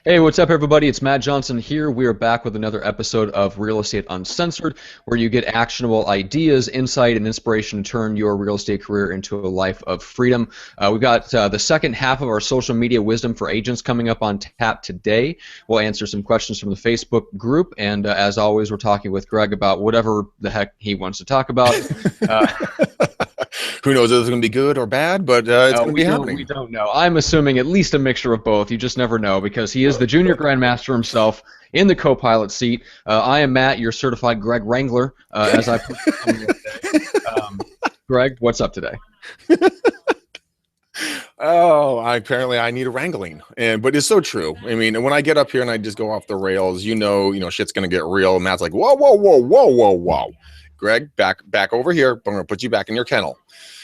Hey, what's up, everybody? It's Matt Johnson here. We are back with another episode of Real Estate Uncensored, where you get actionable ideas, insight, and inspiration to turn your real estate career into a life of freedom. We've got the second half of our social media wisdom for agents coming up on tap today. We'll answer some questions from the Facebook group, and as always, we're talking with Greg about whatever the heck he wants to talk about. Who knows if it's going to be good or bad, but it's going to be happening. We don't know. I'm assuming at least a mixture of both. You just never know because he is the junior grandmaster himself in the co-pilot seat. I am Matt, your certified Greg Wrangler, as I put Greg, what's up today? Oh, apparently I need a wrangling, but it's so true. I mean, when I get up here and I just go off the rails, shit's going to get real. Matt's like, whoa, whoa, whoa, whoa, whoa, whoa. Greg, back over here. I'm going to put you back in your kennel.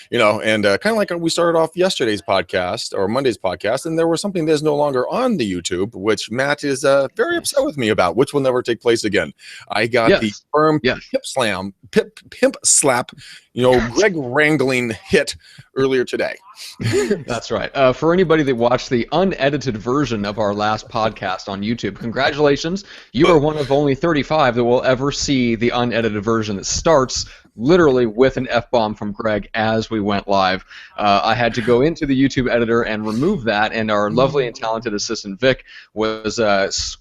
And kind of like we started off yesterday's podcast or Monday's podcast, and there was something that's no longer on the YouTube, which Matt is very upset with me about, which will never take place again. I got the firm pimp slap, Greg wrangling hit earlier today. That's right. For anybody that watched the unedited version of our last podcast on YouTube, congratulations. You are one of only 35 that will ever see the unedited version that starts literally with an F-bomb from Greg as we went live. I had to go into the YouTube editor and remove that, and our lovely and talented assistant Vic was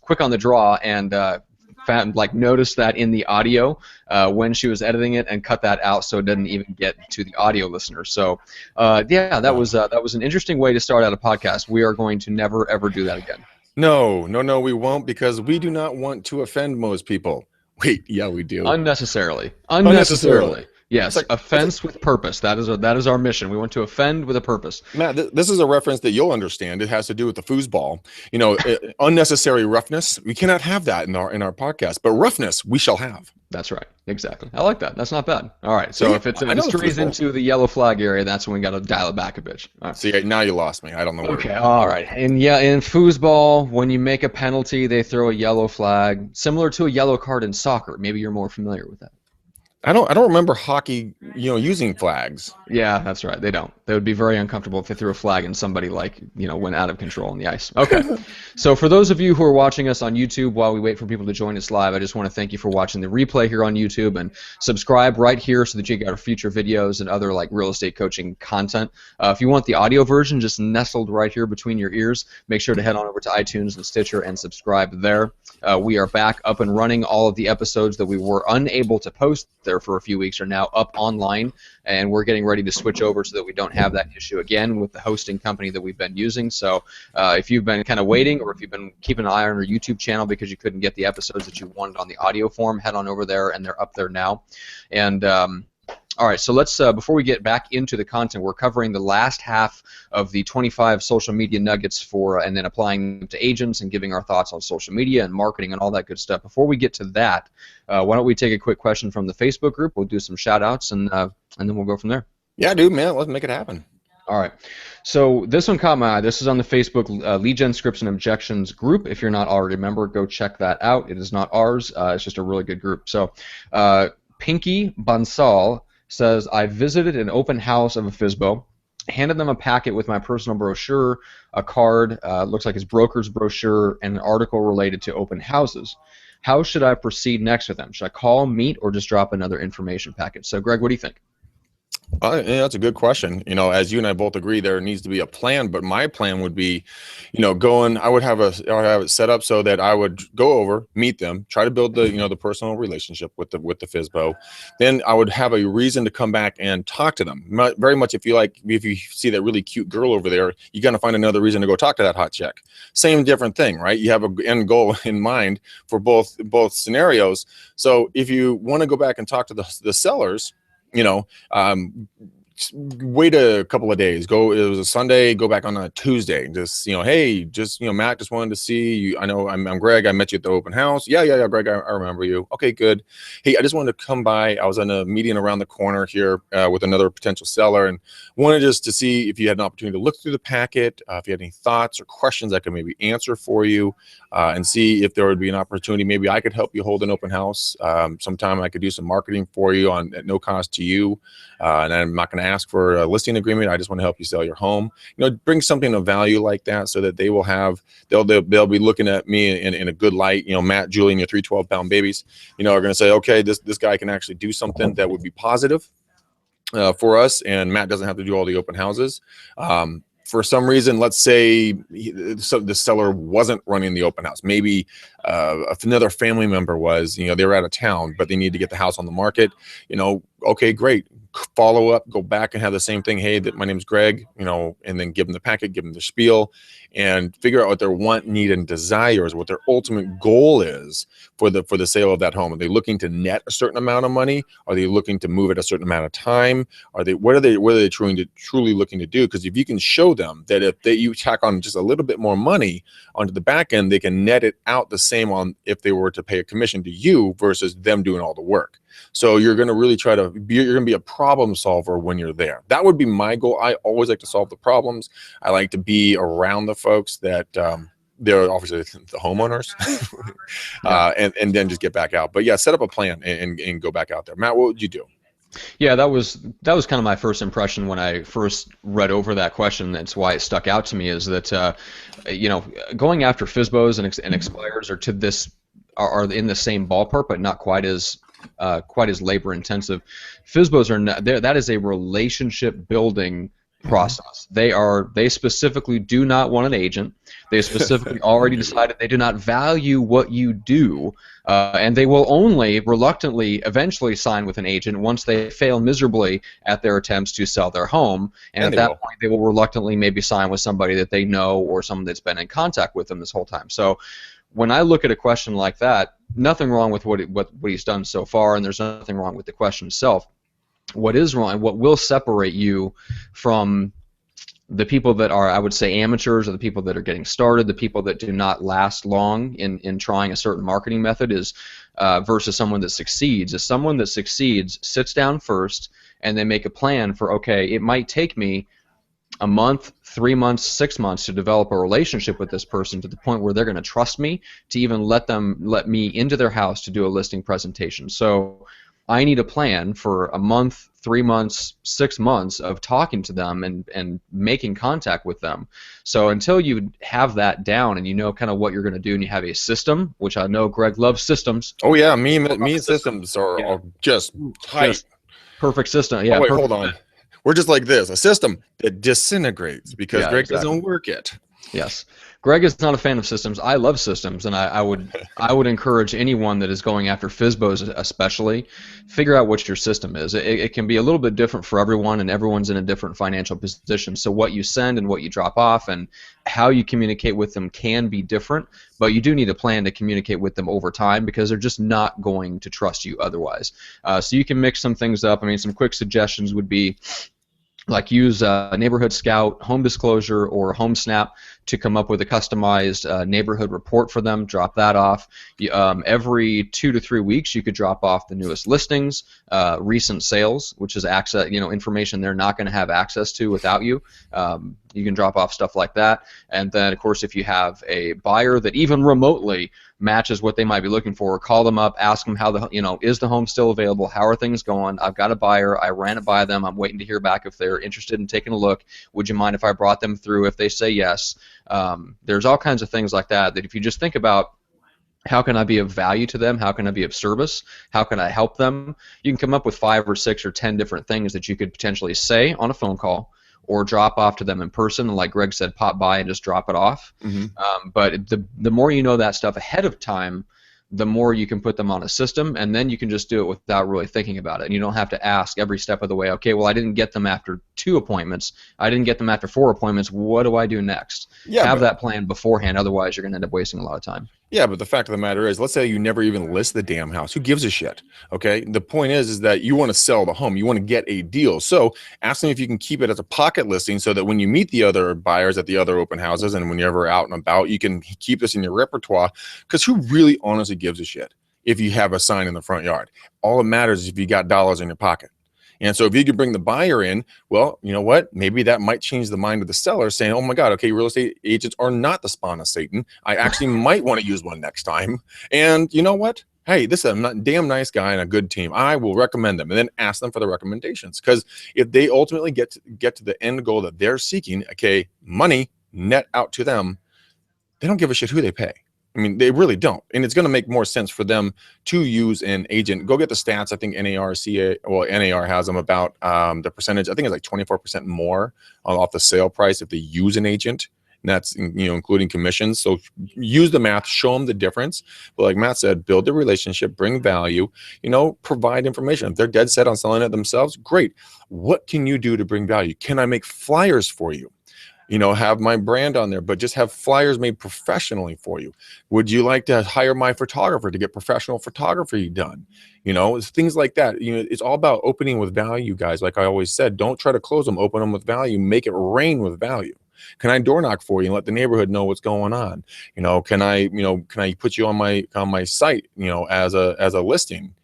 quick on the draw and noticed that in the audio when she was editing it and cut that out so it didn't even get to the audio listener. So that was an interesting way to start out a podcast. We are going to never ever do that again. No, we won't, because we do not want to offend most people. Wait, yeah, we do. Unnecessarily. Yes, offense with purpose. That is our mission. We want to offend with a purpose. Matt, this is a reference that you'll understand. It has to do with the foosball. Unnecessary roughness. We cannot have that in our podcast, but roughness we shall have. That's right. Exactly. I like that. That's not bad. All right. So if it strays into the yellow flag area, that's when we got to dial it back a bit. All right. See, now you lost me. I don't know. Okay. All right. And yeah, in foosball, when you make a penalty, they throw a yellow flag, similar to a yellow card in soccer. Maybe you're more familiar with that. I don't remember hockey, using flags. Yeah, that's right. They don't. They would be very uncomfortable if they threw a flag and somebody went out of control on the ice. Okay. So for those of you who are watching us on YouTube while we wait for people to join us live, I just want to thank you for watching the replay here on YouTube, and subscribe right here so that you get our future videos and other real estate coaching content. If you want the audio version just nestled right here between your ears, make sure to head on over to iTunes and Stitcher and subscribe there. We are back up and running. All of the episodes that we were unable to post there for a few weeks are now up online, and we're getting ready to switch over so that we don't have that issue again with the hosting company that we've been using. So if you've been kind of waiting, or if you've been keeping an eye on our YouTube channel because you couldn't get the episodes that you wanted on the audio form, head on over there, and they're up there now. And all right, so let's, before we get back into the content, we're covering the last half of the 25 social media nuggets and then applying them to agents and giving our thoughts on social media and marketing and all that good stuff. Before we get to that, why don't we take a quick question from the Facebook group? We'll do some shout-outs, and then we'll go from there. Yeah, dude, man, let's make it happen. All right. So this one caught my eye. This is on the Facebook Lead Gen Scripts and Objections group. If you're not already a member, go check that out. It is not ours. It's just a really good group. So Pinky Bansal says, I visited an open house of a FSBO, handed them a packet with my personal brochure, a card, looks like his broker's brochure, and an article related to open houses. How should I proceed next with them? Should I call, meet, or just drop another information packet? So, Greg, what do you think? Yeah, that's a good question. As you and I both agree, there needs to be a plan. But my plan would be, I would have it set up so that I would go over, meet them, try to build the, the personal relationship with the FSBO. Then I would have a reason to come back and talk to them. Very much if you see that really cute girl over there, you're gonna find another reason to go talk to that hot chick. Same different thing, right? You have an end goal in mind for both scenarios. So if you want to go back and talk to the sellers, wait a couple of days. It was a Sunday, go back on a Tuesday. Just, hey, Matt, just wanted to see you. I know I'm Greg. I met you at the open house. Yeah, Greg, I remember you. Okay, good. Hey, I just wanted to come by. I was in a meeting around the corner here with another potential seller, and wanted just to see if you had an opportunity to look through the packet, if you had any thoughts or questions I could maybe answer for you, and see if there would be an opportunity. Maybe I could help you hold an open house. Sometime I could do some marketing for you at no cost to you, and I'm not going to ask for a listing agreement. I just want to help you sell your home. Bring something of value like that so that they will have, they'll be looking at me in a good light. Matt, Julie, and your 3 12-pound babies, are going to say, okay, this guy can actually do something that would be positive for us, and Matt doesn't have to do all the open houses. For some reason, let's say the seller wasn't running the open house. Maybe another family member was, they were out of town, but they need to get the house on the market. Okay, great. Follow up, go back and have the same thing. Hey, my name's Greg, and then give them the packet, give them the spiel, and figure out what their want, need, and desires, what their ultimate goal is for the sale of that home. Are they looking to net a certain amount of money? Are they looking to move it a certain amount of time? What are they truly looking to do? Because if you can show them that if you tack on just a little bit more money onto the back end, they can net it out the same on if they were to pay a commission to you versus them doing all the work. So you're going to really you're going to be a problem solver when you're there. That would be my goal. I always like to solve the problems. I like to be around the folks that they're obviously the homeowners and then just get back out. But yeah, set up a plan and go back out there. Matt, what would you do? Yeah, that was kind of my first impression when I first read over that question. That's why it stuck out to me, is that going after FSBOs and expires are in the same ballpark, but not quite as labor intensive. FSBOs are not there. That is a relationship building process. They specifically do not want an agent. They specifically already decided they do not value what you do, and they will only reluctantly eventually sign with an agent once they fail miserably at their attempts to sell their home. And at that point, they will reluctantly maybe sign with somebody that they know or someone that's been in contact with them this whole time. So when I look at a question like that, nothing wrong with what he's done so far, and there's nothing wrong with the question itself. What is wrong, what will separate you from the people that are, I would say, amateurs, or the people that are getting started, the people that do not last long in trying a certain marketing method, is versus someone that succeeds. Is someone that succeeds sits down first and they make a plan for, okay, it might take me a month, 3 months, 6 months to develop a relationship with this person to the point where they're going to trust me to even let me into their house to do a listing presentation. So I need a plan for a month, 3 months, 6 months of talking to them and making contact with them. So until you have that down and you know kind of what you're going to do, and you have a system, which I know Greg loves systems. Oh yeah, me and systems are just tight. Just perfect system. Yeah. Oh, wait, hold on. We're just like this, a system that disintegrates because Greg doesn't work it. Yes. Greg is not a fan of systems. I love systems, and I would encourage anyone that is going after FSBOs especially, figure out what your system is. It can be a little bit different for everyone, and everyone's in a different financial position. So what you send and what you drop off and how you communicate with them can be different, but you do need a plan to communicate with them over time, because they're just not going to trust you otherwise. So you can mix some things up. I mean, some quick suggestions would be, like, use Neighborhood Scout, Home Disclosure, or Home Snap to come up with a customized neighborhood report for them. Drop that off. Every 2 to 3 weeks, you could drop off the newest listings, recent sales, which is information they're not going to have access to without you. You can drop off stuff like that. And then, of course, if you have a buyer that even remotely matches what they might be looking for, call them up, ask them how is the home still available? How are things going? I've got a buyer. I ran it by them. I'm waiting to hear back if they're interested in taking a look. Would you mind if I brought them through? If they say yes, there's all kinds of things like that if you just think about, how can I be of value to them? How can I be of service? How can I help them? You can come up with 5 or 6 or 10 different things that you could potentially say on a phone call, or drop off to them in person, and like Greg said, pop by and just drop it off. Mm-hmm. But the more you know that stuff ahead of time, the more you can put them on a system, and then you can just do it without really thinking about it. And you don't have to ask every step of the way, okay, well, I didn't get them after 2 appointments. I didn't get them after 4 appointments. What do I do next? Have that plan beforehand, otherwise you're going to end up wasting a lot of time. Yeah, but the fact of the matter is, let's say you never even list the damn house. Who gives a shit? Okay. The point is that you want to sell the home. You want to get a deal. So ask them if you can keep it as a pocket listing, so that when you meet the other buyers at the other open houses, and when you're ever out and about, you can keep this in your repertoire. Because who really honestly gives a shit if you have a sign in the front yard? All that matters is if you got dollars in your pocket. And so if you could bring the buyer in, well, you know what? Maybe that might change the mind of the seller, saying, oh my God, okay, real estate agents are not the spawn of Satan. I actually might want to use one next time. And you know what? hey, this is a damn nice guy and a good team. I will recommend them, and then ask them for the recommendations. Because if they ultimately get to the end goal that they're seeking, okay, money net out to them, they don't give a shit who they pay. I mean, they really don't. And it's going to make more sense for them to use an agent. Go get the stats. I think NAR has them about the percentage. I think it's like 24% more off the sale price if they use an agent. And that's, including commissions. So use the math, show them the difference. But like Matt said, build the relationship, bring value, provide information. If they're dead set on selling it themselves, great. What can you do to bring value? Can I make flyers for you? Have my brand on there, but just have flyers made professionally for you. Would you like to hire my photographer to get professional photography done? It's things like that. It's all about opening with value, guys. Like I always said, don't try to close them, open them with value, make it rain with value. Can I door knock for you and let the neighborhood know what's going on? Can I put you on my site, as a listing?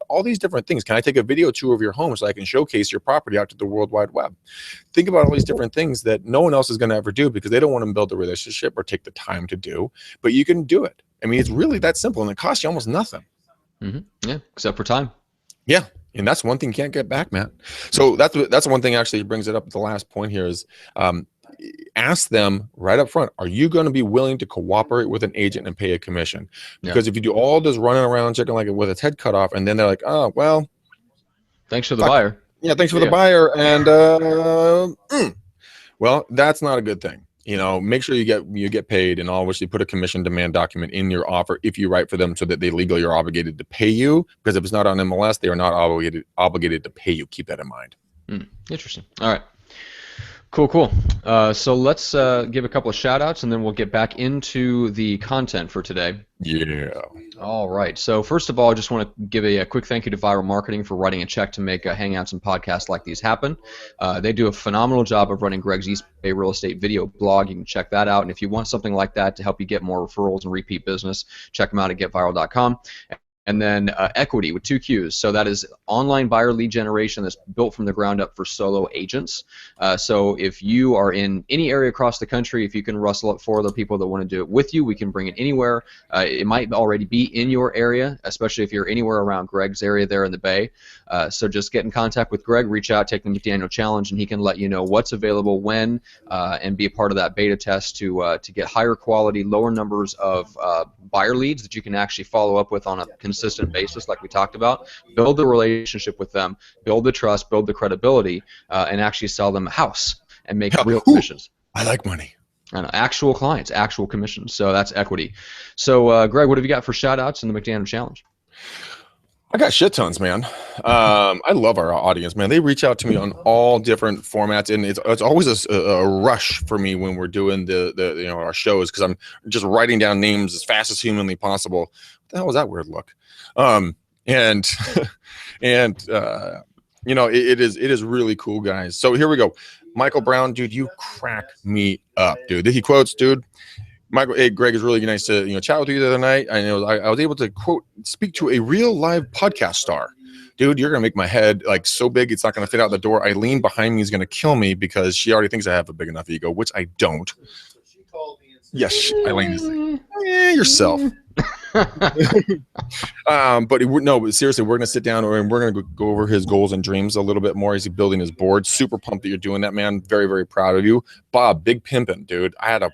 All these different things. Can I take a video tour of your home so I can showcase your property out to the World Wide Web? Think about all these different things that no one else is going to ever do because they don't want to build a relationship or take the time to do, but you can do it. I mean, it's really that simple, and it costs you almost nothing. Yeah, except for time. Yeah. And that's one thing you can't get back, Matt. So that's one thing actually brings it up. The last point here is, ask them right up front, are you going to be willing to cooperate with an agent and pay a commission? Because if you do all this running around checking like with its head cut off, and then they're like, oh, well, thanks for the buyer. Yeah, thanks for the buyer. And well, that's not a good thing. Make sure you get paid, and obviously put a commission demand document in your offer if you write for them so that they legally are obligated to pay you, because if it's not on MLS, they are not obligated to pay you. Keep that in mind. Interesting. All right. Cool. So let's give a couple of shout outs, and then we'll get back into the content for today. Yeah. All right. So first of all, I just want to give a quick thank you to Viral Marketing for writing a check to make Hangouts and podcasts like these happen. They do a phenomenal job of running Greg's East Bay Real Estate video blog. You can check that out. And if you want something like that to help you get more referrals and repeat business, check them out at getviral.com. And then Equity with 2 Qs. So that is online buyer lead generation that's built from the ground up for solo agents. So if you are in any area across the country, if you can rustle up 4 other people that want to do it with you, we can bring it anywhere. It might already be in your area, especially if you're anywhere around Greg's area there in the Bay. So just get in contact with Greg, reach out, take the McDaniel challenge, and he can let you know what's available when, and be a part of that beta test to get higher quality, lower numbers of buyer leads that you can actually follow up with on a consistent basis, like we talked about. Build the relationship with them, build the trust, build the credibility, and actually sell them a house and make real commissions. I like money. I know, actual clients, actual commissions. So that's Equity. So Greg, what have you got for shout outs in the McDaniel challenge? I got shit tons, man. I love our audience, man. They reach out to me on all different formats, and it's always a rush for me when we're doing the our shows, because I'm just writing down names as fast as humanly possible. What the hell was that weird look? And it is really cool, guys. So here we go. Michael Brown, dude, you crack me up, dude. He quotes, dude. Michael, hey, Greg, it's really nice to chat with you the other night. I know I was able to speak to a real live podcast star. Dude, you're gonna make my head like so big it's not gonna fit out the door. Eileen behind me is gonna kill me because she already thinks I have a big enough ego, which I don't. Yes, Eileen is yourself. But seriously, we're gonna sit down and we're gonna go over his goals and dreams a little bit more. He's building his board. Super pumped that you're doing that, man. Very, very proud of you, Bob. Big pimpin', dude. I had a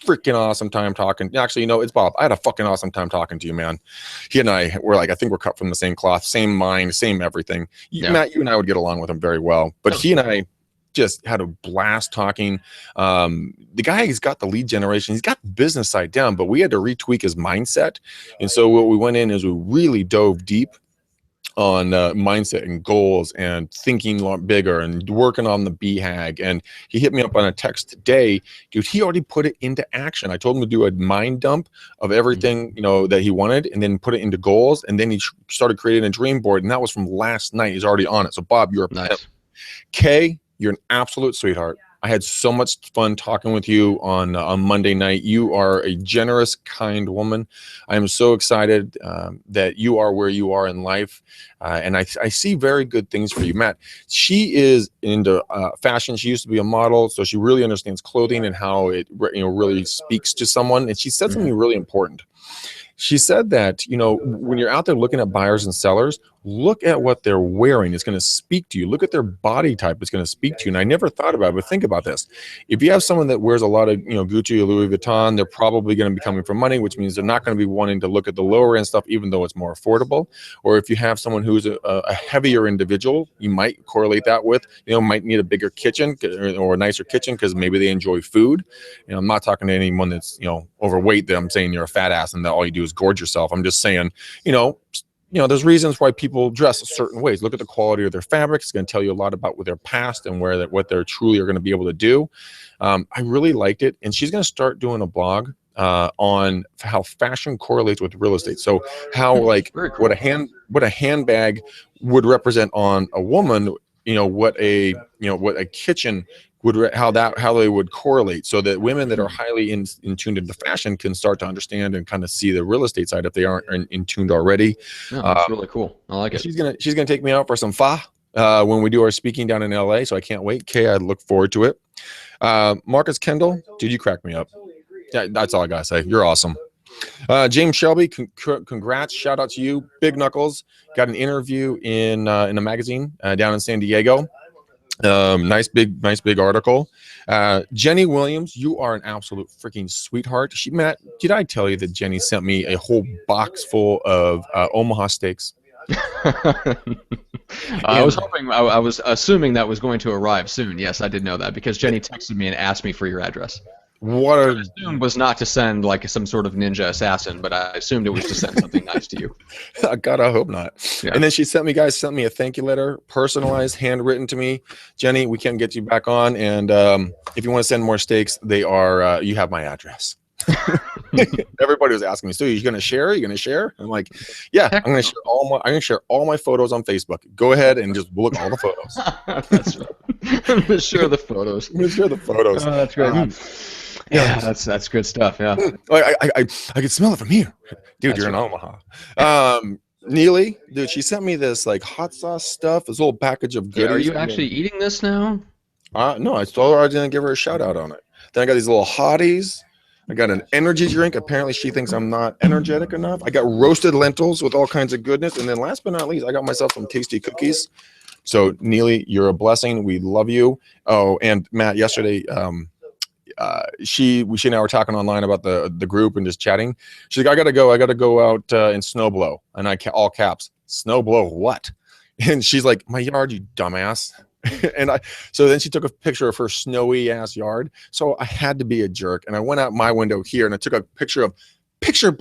freaking awesome time talking. Actually, it's Bob. I had a fucking awesome time talking to you, man. He and I were I think we're cut from the same cloth, same mind, same everything. Matt, you and I would get along with him very well. But he and I just had a blast talking. The guy, he's got the lead generation. He's got the business side down, but we had to retweak his mindset. And so what we went in is we really dove deep on mindset and goals and thinking a lot bigger and working on the BHAG. And he hit me up on a text today. Dude, he already put it into action. I told him to do a mind dump of everything, that he wanted, and then put it into goals. And then he started creating a dream board. And that was from last night. He's already on it. So Bob, you're a nice. Kay, you're an absolute sweetheart. I had so much fun talking with you on Monday night. You are a generous, kind woman. I am so excited that you are where you are in life, and I see very good things for you. Matt, she is into fashion. She used to be a model, so she really understands clothing and how it really speaks to someone. And she said something really important. She said that, you know, when you're out there looking at buyers and sellers, look at what they're wearing. It's going to speak to you. Look at their body type. It's going to speak to you. And I never thought about it, but think about this. If you have someone that wears a lot of, you know, Gucci or Louis Vuitton, they're probably going to be coming for money, which means they're not going to be wanting to look at the lower end stuff, even though it's more affordable. Or if you have someone who's a heavier individual, you might correlate that with, you know, might need a bigger kitchen or a nicer kitchen because maybe they enjoy food. You know, I'm not talking to anyone that's, you know, overweight that I'm saying you're a fat ass and that all you do is gorge yourself. I'm just saying, you know, there's reasons why people dress certain ways. Look at the quality of their fabric. It's going to tell you a lot about their past and what they're truly are going to be able to do. I really liked it. And she's going to start doing a blog on how fashion correlates with real estate. So how like cool. what a handbag would represent on a woman, you know, what a kitchen would, how they would correlate, so that women that are highly in tuned into fashion can start to understand and kind of see the real estate side if they aren't in tuned already. Yeah, that's really cool. I like it. She's gonna take me out for some when we do our speaking down in LA, so I can't wait. Kay, I look forward to it. Marcus Kendall, dude, you crack me up. Yeah, that's all I gotta say. You're awesome. James Shelby, congrats, shout out to you. Big Knuckles got an interview in a magazine down in San Diego. Nice big article. Jenny Williams, you are an absolute freaking sweetheart. Matt, did I tell you that Jenny sent me a whole box full of Omaha steaks? I was hoping, I was assuming that was going to arrive soon. Yes, I did know that because Jenny texted me and asked me for your address. What I assumed was not to send like some sort of ninja assassin, but I assumed it was to send something nice to you. God, I hope not. Yeah. And then she sent me a thank you letter, personalized, handwritten to me. Jenny, we can get you back on, and if you want to send more steaks, they are you have my address. Everybody was asking me, so are you gonna share? Are you gonna share? I'm like, yeah, I'm gonna share all my photos on Facebook. Go ahead and just look at all the photos. That's right. I'm gonna share the photos. I'm gonna share the photos. Oh, that's great. Yeah, that's good stuff. Yeah, I can smell it from here, dude. That's you're right. In Omaha. Neely, dude, she sent me this like hot sauce stuff, this little package of goodies. Yeah, are you actually eating this now? No, I told her I didn't give her a shout out on it. Then I got these little hotties. I got an energy drink. Apparently, she thinks I'm not energetic enough. I got roasted lentils with all kinds of goodness, and then last but not least, I got myself some tasty cookies. So, Neely, you're a blessing. We love you. Oh, and Matt, yesterday, she and I were talking online about the group and just chatting. She's like, I gotta go out and snow blow, and all caps, snow blow what? And she's like, my yard, you dumbass. And so then she took a picture of her snowy ass yard. So I had to be a jerk, and I went out my window here and I took a picture of clear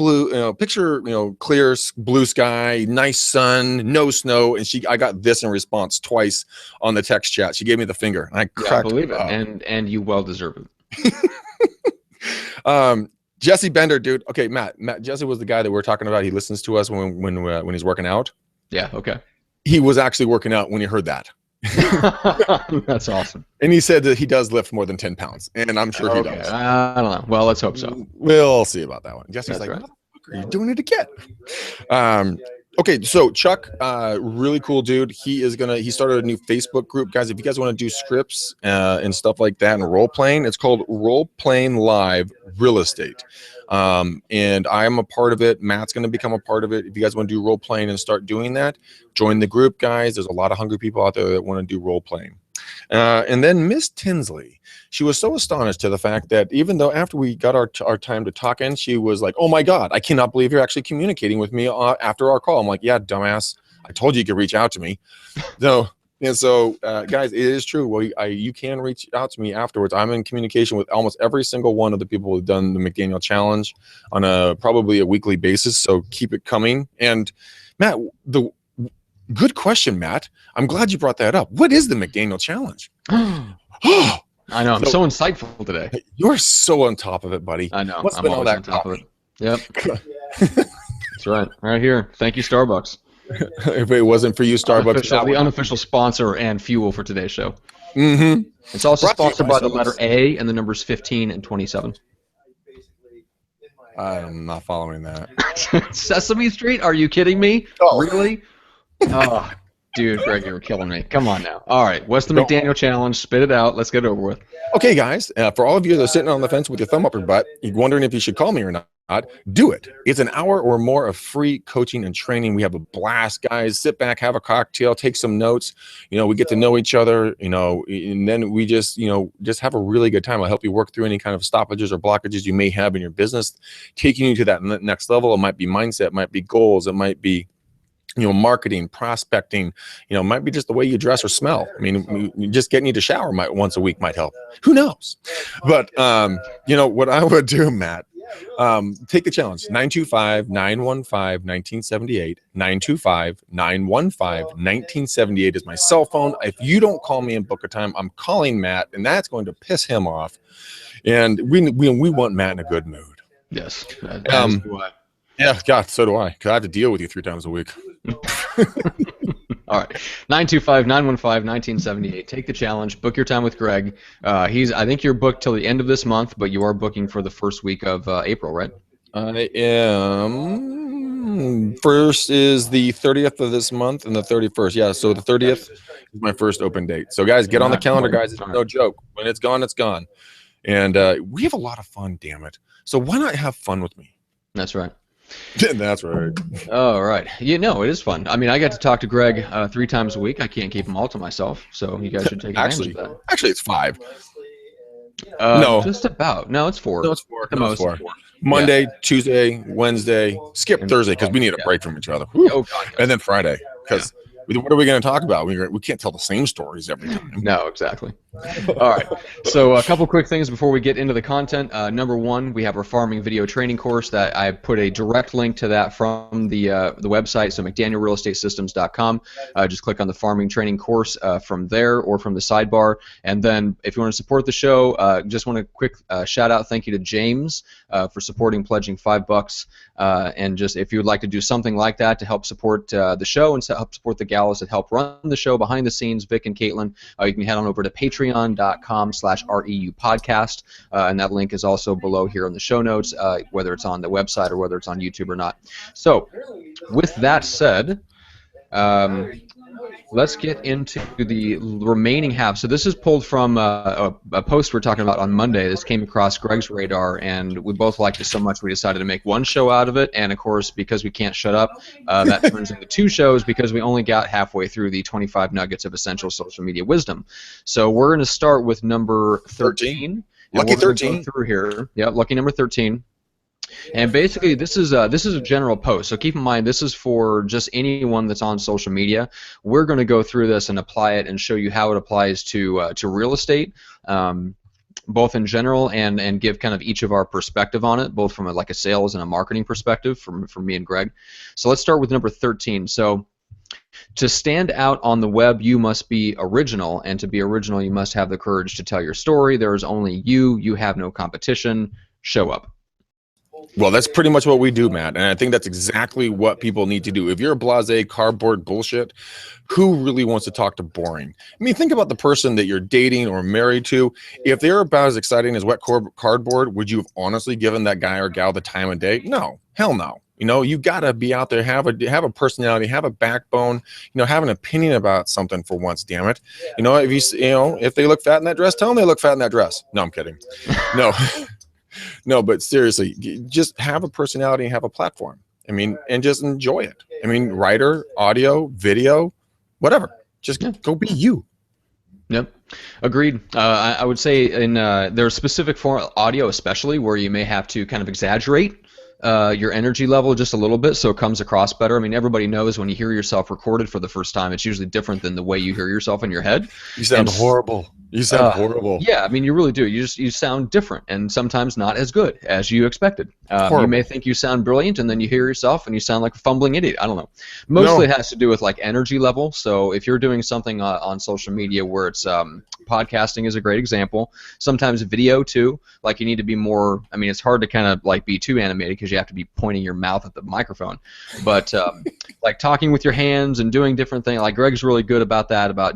blue sky, nice sun, no snow, and I got this in response twice on the text chat. She gave me the finger, and I cracked. I believe it, and you well deserve it. Jesse Bender, dude. Okay, Matt. Jesse was the guy that we were talking about. He listens to us when he's working out. Yeah. Okay. He was actually working out when he heard that. That's awesome. And he said that he does lift more than 10 pounds, and I'm sure he does. I don't know. Well, let's hope so. We'll see about that one. Jesse's like, right. Motherfucker, you're doing it again. Okay, so Chuck, really cool dude. He started a new Facebook group, guys. If you guys want to do scripts and stuff like that and role playing, it's called Role Playing Live Real Estate. And I am a part of it. Matt's going to become a part of it. If you guys want to do role playing and start doing that, join the group, guys. There's a lot of hungry people out there that want to do role playing. And then Miss Tinsley, she was so astonished to the fact that even though after we got our time to talk in, she was like, oh my God, I cannot believe you're actually communicating with me after our call. I'm like, yeah, dumbass. I told you could reach out to me. So, guys, it is true. Well, you can reach out to me afterwards. I'm in communication with almost every single one of the people who've done the McDaniel Challenge on probably a weekly basis. So keep it coming. And Matt, good question, Matt. I'm glad you brought that up. What is the McDaniel Challenge? I know. I'm so insightful today. You're so on top of it, buddy. I know. I'm always on top of it. Yep. That's right. Right here. Thank you, Starbucks. If it wasn't for you, Starbucks. The unofficial sponsor and fuel for today's show. Mm-hmm. It's also sponsored by the letter A and the numbers 15 and 27. I'm not following that. Sesame Street? Are you kidding me? Oh. Really? Oh. Dude, Greg, you were killing me. Come on now. All right, what's the Go. McDaniel challenge? Spit it out. Let's get it over with. Okay, guys, for all of you that are sitting on the fence with your thumb up your butt, you're wondering if you should call me or not, do it. It's an hour or more of free coaching and training. We have a blast, guys. Sit back, have a cocktail, take some notes. We get to know each other, and then we just have a really good time. I'll help you work through any kind of stoppages or blockages you may have in your business, taking you to that next level. It might be mindset, it might be goals, it might be marketing, prospecting, it might be just the way you dress or smell. I mean, just getting you to shower once a week might help. Who knows? But, what I would do, Matt, take the challenge, 925-915-1978, 925-915-1978 is my cell phone. If you don't call me and book a time, I'm calling Matt, and that's going to piss him off. And we want Matt in a good mood. Yes. Yeah, God, so do I, because I have to deal with you 3 times a week. All right, 925-915-1978. Take the challenge. Book your time with Greg. I think you're booked till the end of this month, but you are booking for the first week of April, right? I am. First is the 30th of this month and the 31st. Yeah, so the 30th is my first open date. So, guys, get on the calendar, guys. It's no joke. When it's gone, it's gone. And we have a lot of fun, damn it. So why not have fun with me? That's right. That's right. All right. It is fun. I mean, I get to talk to Greg 3 times a week. I can't keep them all to myself, so you guys should take advantage of that. Actually, it's 5. No. Just about. No, it's 4. No, it's 4. The most. 4. Monday, Tuesday, Wednesday, skip Thursday because we need a break from each other. Oh, God, yes. And then Friday because what are we going to talk about? We can't tell the same stories every time. No, exactly. All right. So a couple quick things before we get into the content. Number one, we have our farming video training course that I put a direct link to that from the website, so McDanielRealEstateSystems.com. Just click on the farming training course from there or from the sidebar. And then if you want to support the show, just want a quick shout out, thank you to James for supporting, pledging $5. And just if you would like to do something like that to help support the show and to help support the gals that help run the show behind the scenes, Vic and Caitlin, you can head on over to patreon.com/REU podcast, and that link is also below here in the show notes, whether it's on the website or whether it's on YouTube or not. So, with that said, let's get into the remaining half. So this is pulled from a post we're talking about on Monday. This came across Greg's radar, and we both liked it so much we decided to make one show out of it. And, of course, because we can't shut up, that turns into 2 shows because we only got halfway through the 25 nuggets of essential social media wisdom. So we're going to start with number 13. Lucky 13. Go through here. Yep, lucky number 13. And basically, this is a general post, so keep in mind this is for just anyone that's on social media. We're going to go through this and apply it and show you how it applies to real estate, both in general and give kind of each of our perspective on it, both from a sales and a marketing perspective from me and Greg. So let's start with number 13. So to stand out on the web, you must be original, and to be original, you must have the courage to tell your story. There is only you. You have no competition. Show up. Well, that's pretty much what we do, Matt, and I think that's exactly what people need to do. If you're a blasé cardboard bullshit, who really wants to talk to boring? I mean, think about the person that you're dating or married to. If they're about as exciting as wet cardboard, would you have honestly given that guy or gal the time of day? No, hell no. You got to be out there, have a personality, have a backbone, have an opinion about something for once, damn it. If they look fat in that dress, tell them they look fat in that dress. No, I'm kidding. No. No, but seriously, just have a personality and have a platform. I mean, and just enjoy it. I mean, writer, audio, video, whatever. Just go be you. Yep, agreed. I would say there's specific for audio, especially where you may have to kind of exaggerate your energy level just a little bit so it comes across better. I mean, everybody knows when you hear yourself recorded for the first time, it's usually different than the way you hear yourself in your head. You sound horrible. You sound horrible. Yeah, I mean, you really do. You sound different and sometimes not as good as you expected. You may think you sound brilliant, and then you hear yourself and you sound like a fumbling idiot. I don't know. Mostly it has to do with energy level. So if you're doing something on social media where it's podcasting is a great example. Sometimes video too. You need to be more. I mean, it's hard to kind of be too animated because you have to be pointing your mouth at the microphone. But talking with your hands and doing different things. Greg's really good about that. About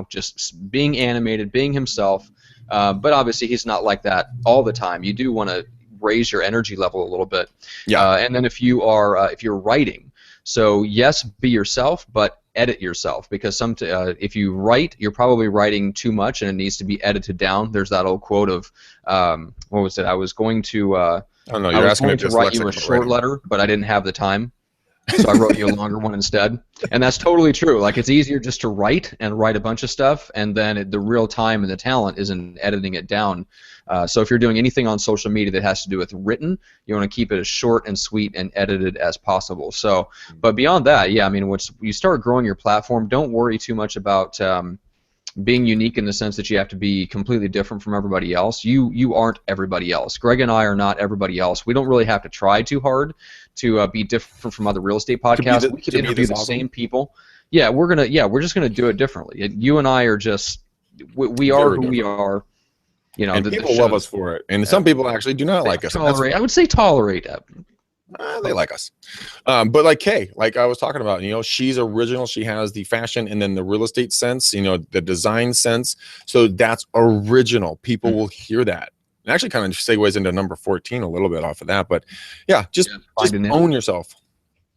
just being animated, being himself, but obviously he's not like that all the time. You do want to raise your energy level a little bit. Yeah. And then if you're writing, so yes, be yourself, but edit yourself, because if you write, you're probably writing too much and it needs to be edited down. There's that old quote of what was it? I was going to write you a short letter, but I didn't have the time. So I wrote you a longer one instead. And that's totally true. Like, it's easier just to write a bunch of stuff, and then the real time and the talent is in editing it down. So if you're doing anything on social media that has to do with written, you want to keep it as short and sweet and edited as possible. So, but beyond that, yeah, I mean, once you start growing your platform, don't worry too much about being unique in the sense that you have to be completely different from everybody else. You aren't everybody else. Greg and I are not everybody else. We don't really have to try too hard to be different from other real estate podcasts. We could interview the same people. Yeah, we're just gonna do it differently. You and I are just we are who we are. You know, and people love us for it, and some people actually do not like us. I would say tolerate it. They like us, but like Kay, like I was talking about, you know, she's original. She has the fashion and then the real estate sense, you know, the design sense. So that's original. People will hear that. It actually kind of segues into number 14 a little bit off of that, but yeah, just own yourself.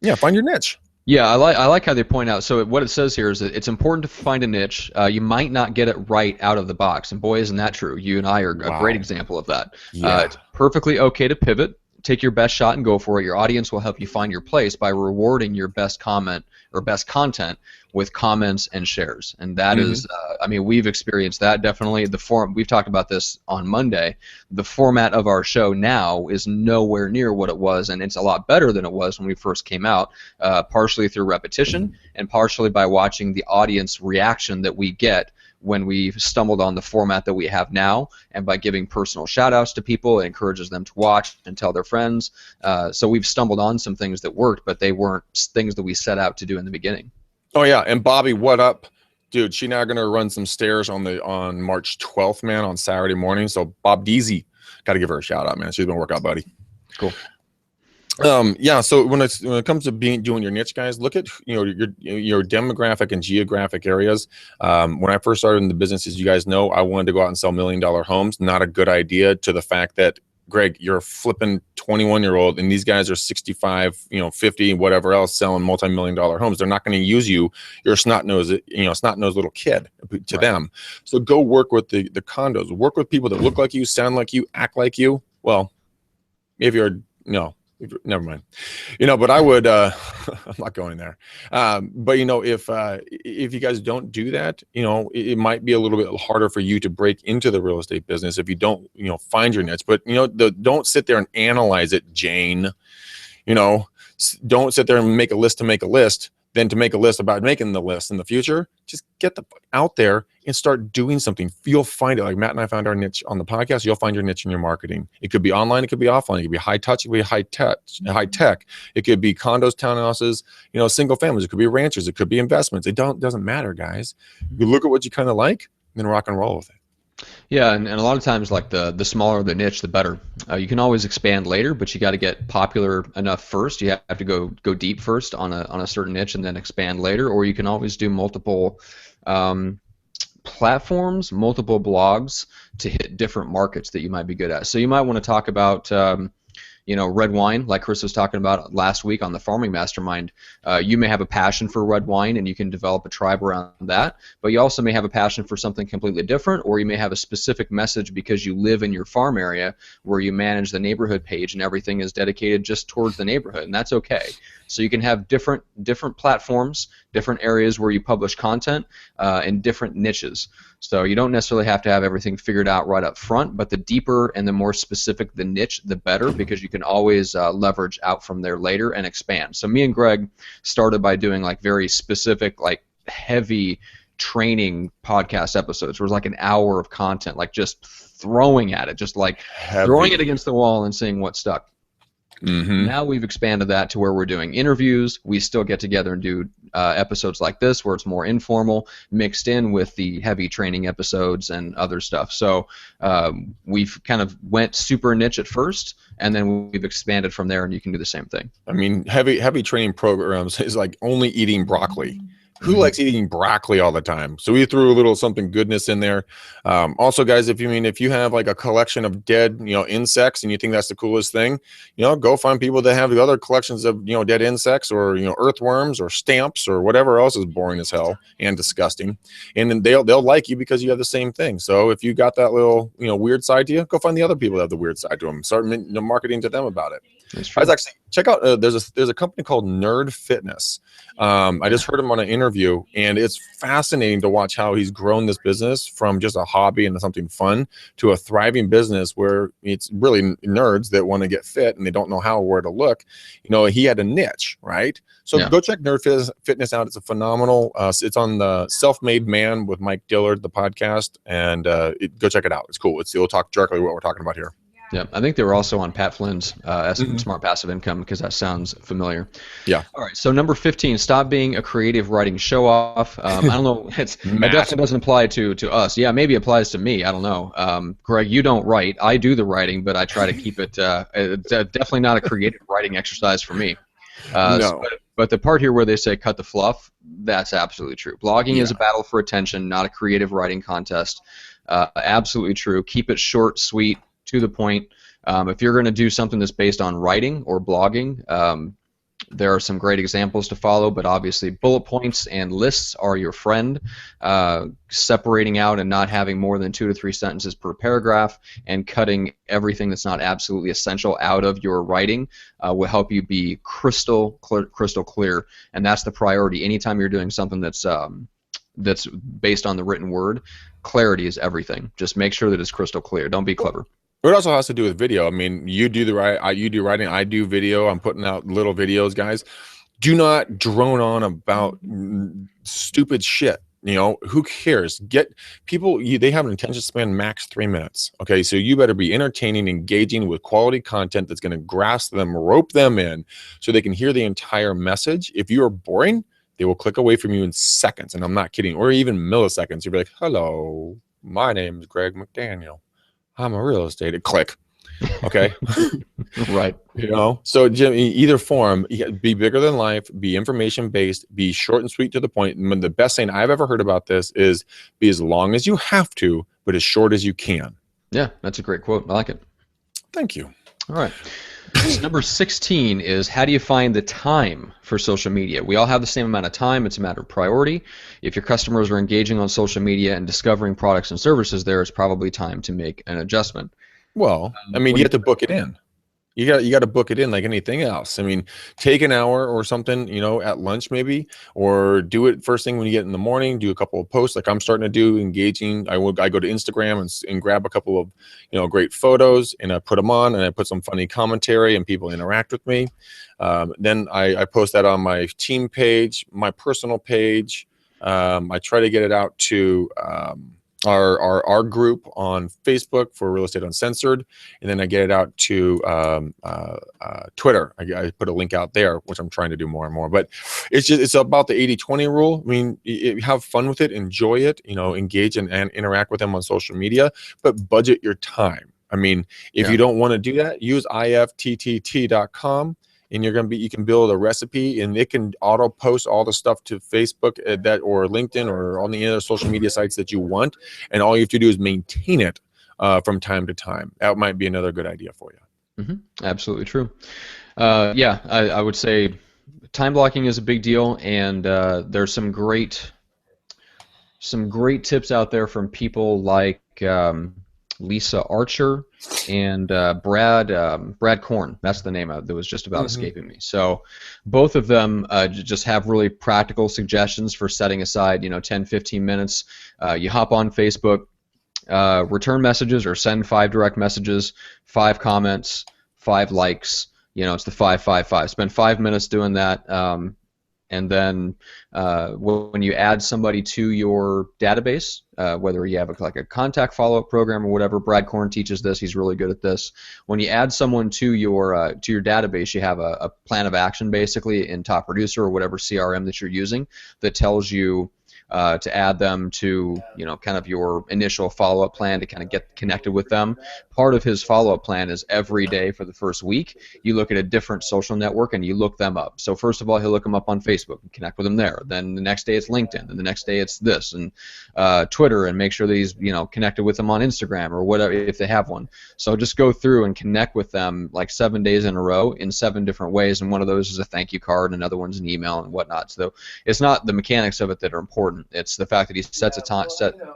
Yeah, find your niche. Yeah, I like how they point out. So what it says here is that it's important to find a niche. You might not get it right out of the box, and boy, isn't that true. You and I are a great example of that. Yeah. It's perfectly okay to pivot. Take your best shot and go for it. Your audience will help you find your place by rewarding your best comment or best content with comments and shares. And that is, I mean, we've experienced that definitely. We've talked about this on Monday. The format of our show now is nowhere near what it was, and it's a lot better than it was when we first came out, partially through repetition and partially by watching the audience reaction that we get when we stumbled on the format that we have now, and by giving personal shout-outs to people, it encourages them to watch and tell their friends. So we've stumbled on some things that worked, but they weren't things that we set out to do in the beginning. Oh yeah, and Bobby, what up, dude? She's now gonna run some stairs on March 12th, man, on Saturday morning. So Bob Deasy, got to give her a shout-out, man. She's been a workout buddy. Cool. Yeah, so when it comes to doing your niche, guys, look at, you know, your demographic and geographic areas. When I first started in the business, as you guys know, I wanted to go out and sell $1 million homes. Not a good idea, to the fact that, Greg, you're a flipping 21-year-old, and these guys are 65, you know, 50, whatever else, selling multi-million-dollar homes. They're not going to use you. You're a snot-nosed little kid to them. So go work with the condos. Work with people that look like you, sound like you, act like you. Well, if you're never mind, you know, but I would, I'm not going there. But you know, if you guys don't do that, you know, it might be a little bit harder for you to break into the real estate business if you don't, you know, find your niche. But you know, don't sit there and analyze it, Jane. You know, don't sit there and make a list to make a list, then to make a list about making the list in the future. Just get the fuck out there and start doing something. You'll find it. Like Matt and I found our niche on the podcast. You'll find your niche in your marketing. It could be online. It could be offline. It could be high touch. It could be high tech. It could be condos, townhouses, you know, single families. It could be ranchers. It could be investments. Doesn't matter, guys. You look at what you kind of like, and then rock and roll with it. Yeah, and a lot of times, like the smaller the niche, the better. You can always expand later, but you got to get popular enough first. You have to go deep first on a certain niche, and then expand later. Or you can always do multiple platforms, multiple blogs to hit different markets that you might be good at. So you might want to talk about you know, red wine, like Chris was talking about last week on the Farming Mastermind. You may have a passion for red wine, and you can develop a tribe around that, but you also may have a passion for something completely different, or you may have a specific message because you live in your farm area where you manage the neighborhood page and everything is dedicated just towards the neighborhood, and that's okay. So you can have different platforms, different areas where you publish content, and different niches. So you don't necessarily have to have everything figured out right up front, but the deeper and the more specific the niche, the better, because you can always leverage out from there later and expand. So me and Greg started by doing like very specific, like heavy training podcast episodes. It was like an hour of content, like just throwing at it, just like throwing it against the wall and seeing what stuck. Now we've expanded that to where we're doing interviews. We still get together and do episodes like this where it's more informal, mixed in with the heavy training episodes and other stuff. So we've kind of went super niche at first, and then we've expanded from there, and you can do the same thing. I mean, heavy training programs is like only eating broccoli. Who likes eating broccoli all the time? So we threw a little something goodness in there. Also, guys, if you have like a collection of dead, insects, and you think that's the coolest thing, go find people that have the other collections of, dead insects, or, earthworms, or stamps, or whatever else is boring as hell and disgusting. And then they'll like you because you have the same thing. So if you got that little, weird side to you, go find the other people that have the weird side to them. Start marketing to them about it. That's true. I was actually check out. There's a company called Nerd Fitness. I just heard him on an interview, and it's fascinating to watch how he's grown this business from just a hobby and something fun to a thriving business where it's really nerds that want to get fit and they don't know how or where to look. He had a niche, right? So go check Nerd Fitness out. It's a phenomenal. It's on the Self-Made Man with Mike Dillard, the podcast, and go check it out. It's cool. It'll talk directly what we're talking about here. Yeah, I think they were also on Pat Flynn's Smart Passive Income, because that sounds familiar. Yeah. All right, so number 15, stop being a creative writing show-off. I don't know, it definitely doesn't apply to us. Yeah, maybe it applies to me. I don't know. Greg, you don't write. I do the writing, but I try to keep it definitely not a creative writing exercise for me. No. But the part here where they say cut the fluff, that's absolutely true. Blogging is a battle for attention, not a creative writing contest. Absolutely true. Keep it short, sweet, to the point. If you're going to do something that's based on writing or blogging, there are some great examples to follow, but obviously bullet points and lists are your friend. Separating out and not having more than 2 to 3 sentences per paragraph, and cutting everything that's not absolutely essential out of your writing will help you be crystal clear, and that's the priority. Anytime you're doing something that's based on the written word, clarity is everything. Just make sure that it's crystal clear. Don't be clever. It also has to do with video. I mean, you do you do writing, I do video. I'm putting out little videos, guys. Do not drone on about stupid shit. Who cares? Get people. They have an attention span max 3 minutes. Okay, so you better be entertaining, engaging with quality content that's going to grasp them, rope them in, so they can hear the entire message. If you are boring, they will click away from you in seconds, and I'm not kidding, or even milliseconds. You'll be like, "Hello, my name is Greg McDaniel. I'm a real estate." Click. Okay. Right. So Jim, either form, be bigger than life, be information based, be short and sweet to the point. And the best thing I've ever heard about this is be as long as you have to, but as short as you can. Yeah, that's a great quote. I like it. Thank you. All right. So number 16 is, how do you find the time for social media? We all have the same amount of time. It's a matter of priority. If your customers are engaging on social media and discovering products and services there, it's probably time to make an adjustment. Well, I mean, you have to book it in. You got to book it in like anything else. I mean, take an hour or something, at lunch maybe, or do it first thing when you get in the morning. Do a couple of posts like I'm starting to do, engaging. I go to Instagram and grab a couple of great photos, and I put them on, and I put some funny commentary, and people interact with me. Then I post that on my team page, my personal page. I try to get it out to our group on Facebook for Real Estate Uncensored, and then I get it out to Twitter. I put a link out there, which I'm trying to do more and more. But it's about the 80-20 rule. I mean, have fun with it, enjoy it, engage and interact with them on social media, but budget your time. I mean, if you don't want to do that, use ifttt.com. And you can build a recipe, and it can auto post all the stuff to Facebook or LinkedIn or on the other social media sites that you want. And all you have to do is maintain it from time to time. That might be another good idea for you. Mm-hmm. Absolutely true. I would say time blocking is a big deal, and there's some great tips out there from people like Lisa Archer and Brad Korn. That's the name that was just about escaping me. So both of them just have really practical suggestions for setting aside 10-15 minutes. You hop on Facebook, return messages or send 5 direct messages, 5 comments, 5 likes. It's the 5-5-5. Spend 5 minutes doing that. And then when you add somebody to your database, whether you have a contact follow-up program or whatever, Brad Korn teaches this. He's really good at this. When you add someone to your database, you have a plan of action basically in Top Producer or whatever CRM that you're using that tells you to add them to, kind of your initial follow-up plan to kind of get connected with them. Part of his follow-up plan is every day for the first week, you look at a different social network and you look them up. So first of all, he'll look them up on Facebook and connect with them there. Then the next day it's LinkedIn, and the next day it's this, and Twitter, and make sure that he's connected with them on Instagram or whatever if they have one. So just go through and connect with them like 7 days in a row in 7 different ways, and one of those is a thank you card, and another one's an email and whatnot. So it's not the mechanics of it that are important. It's the fact that he set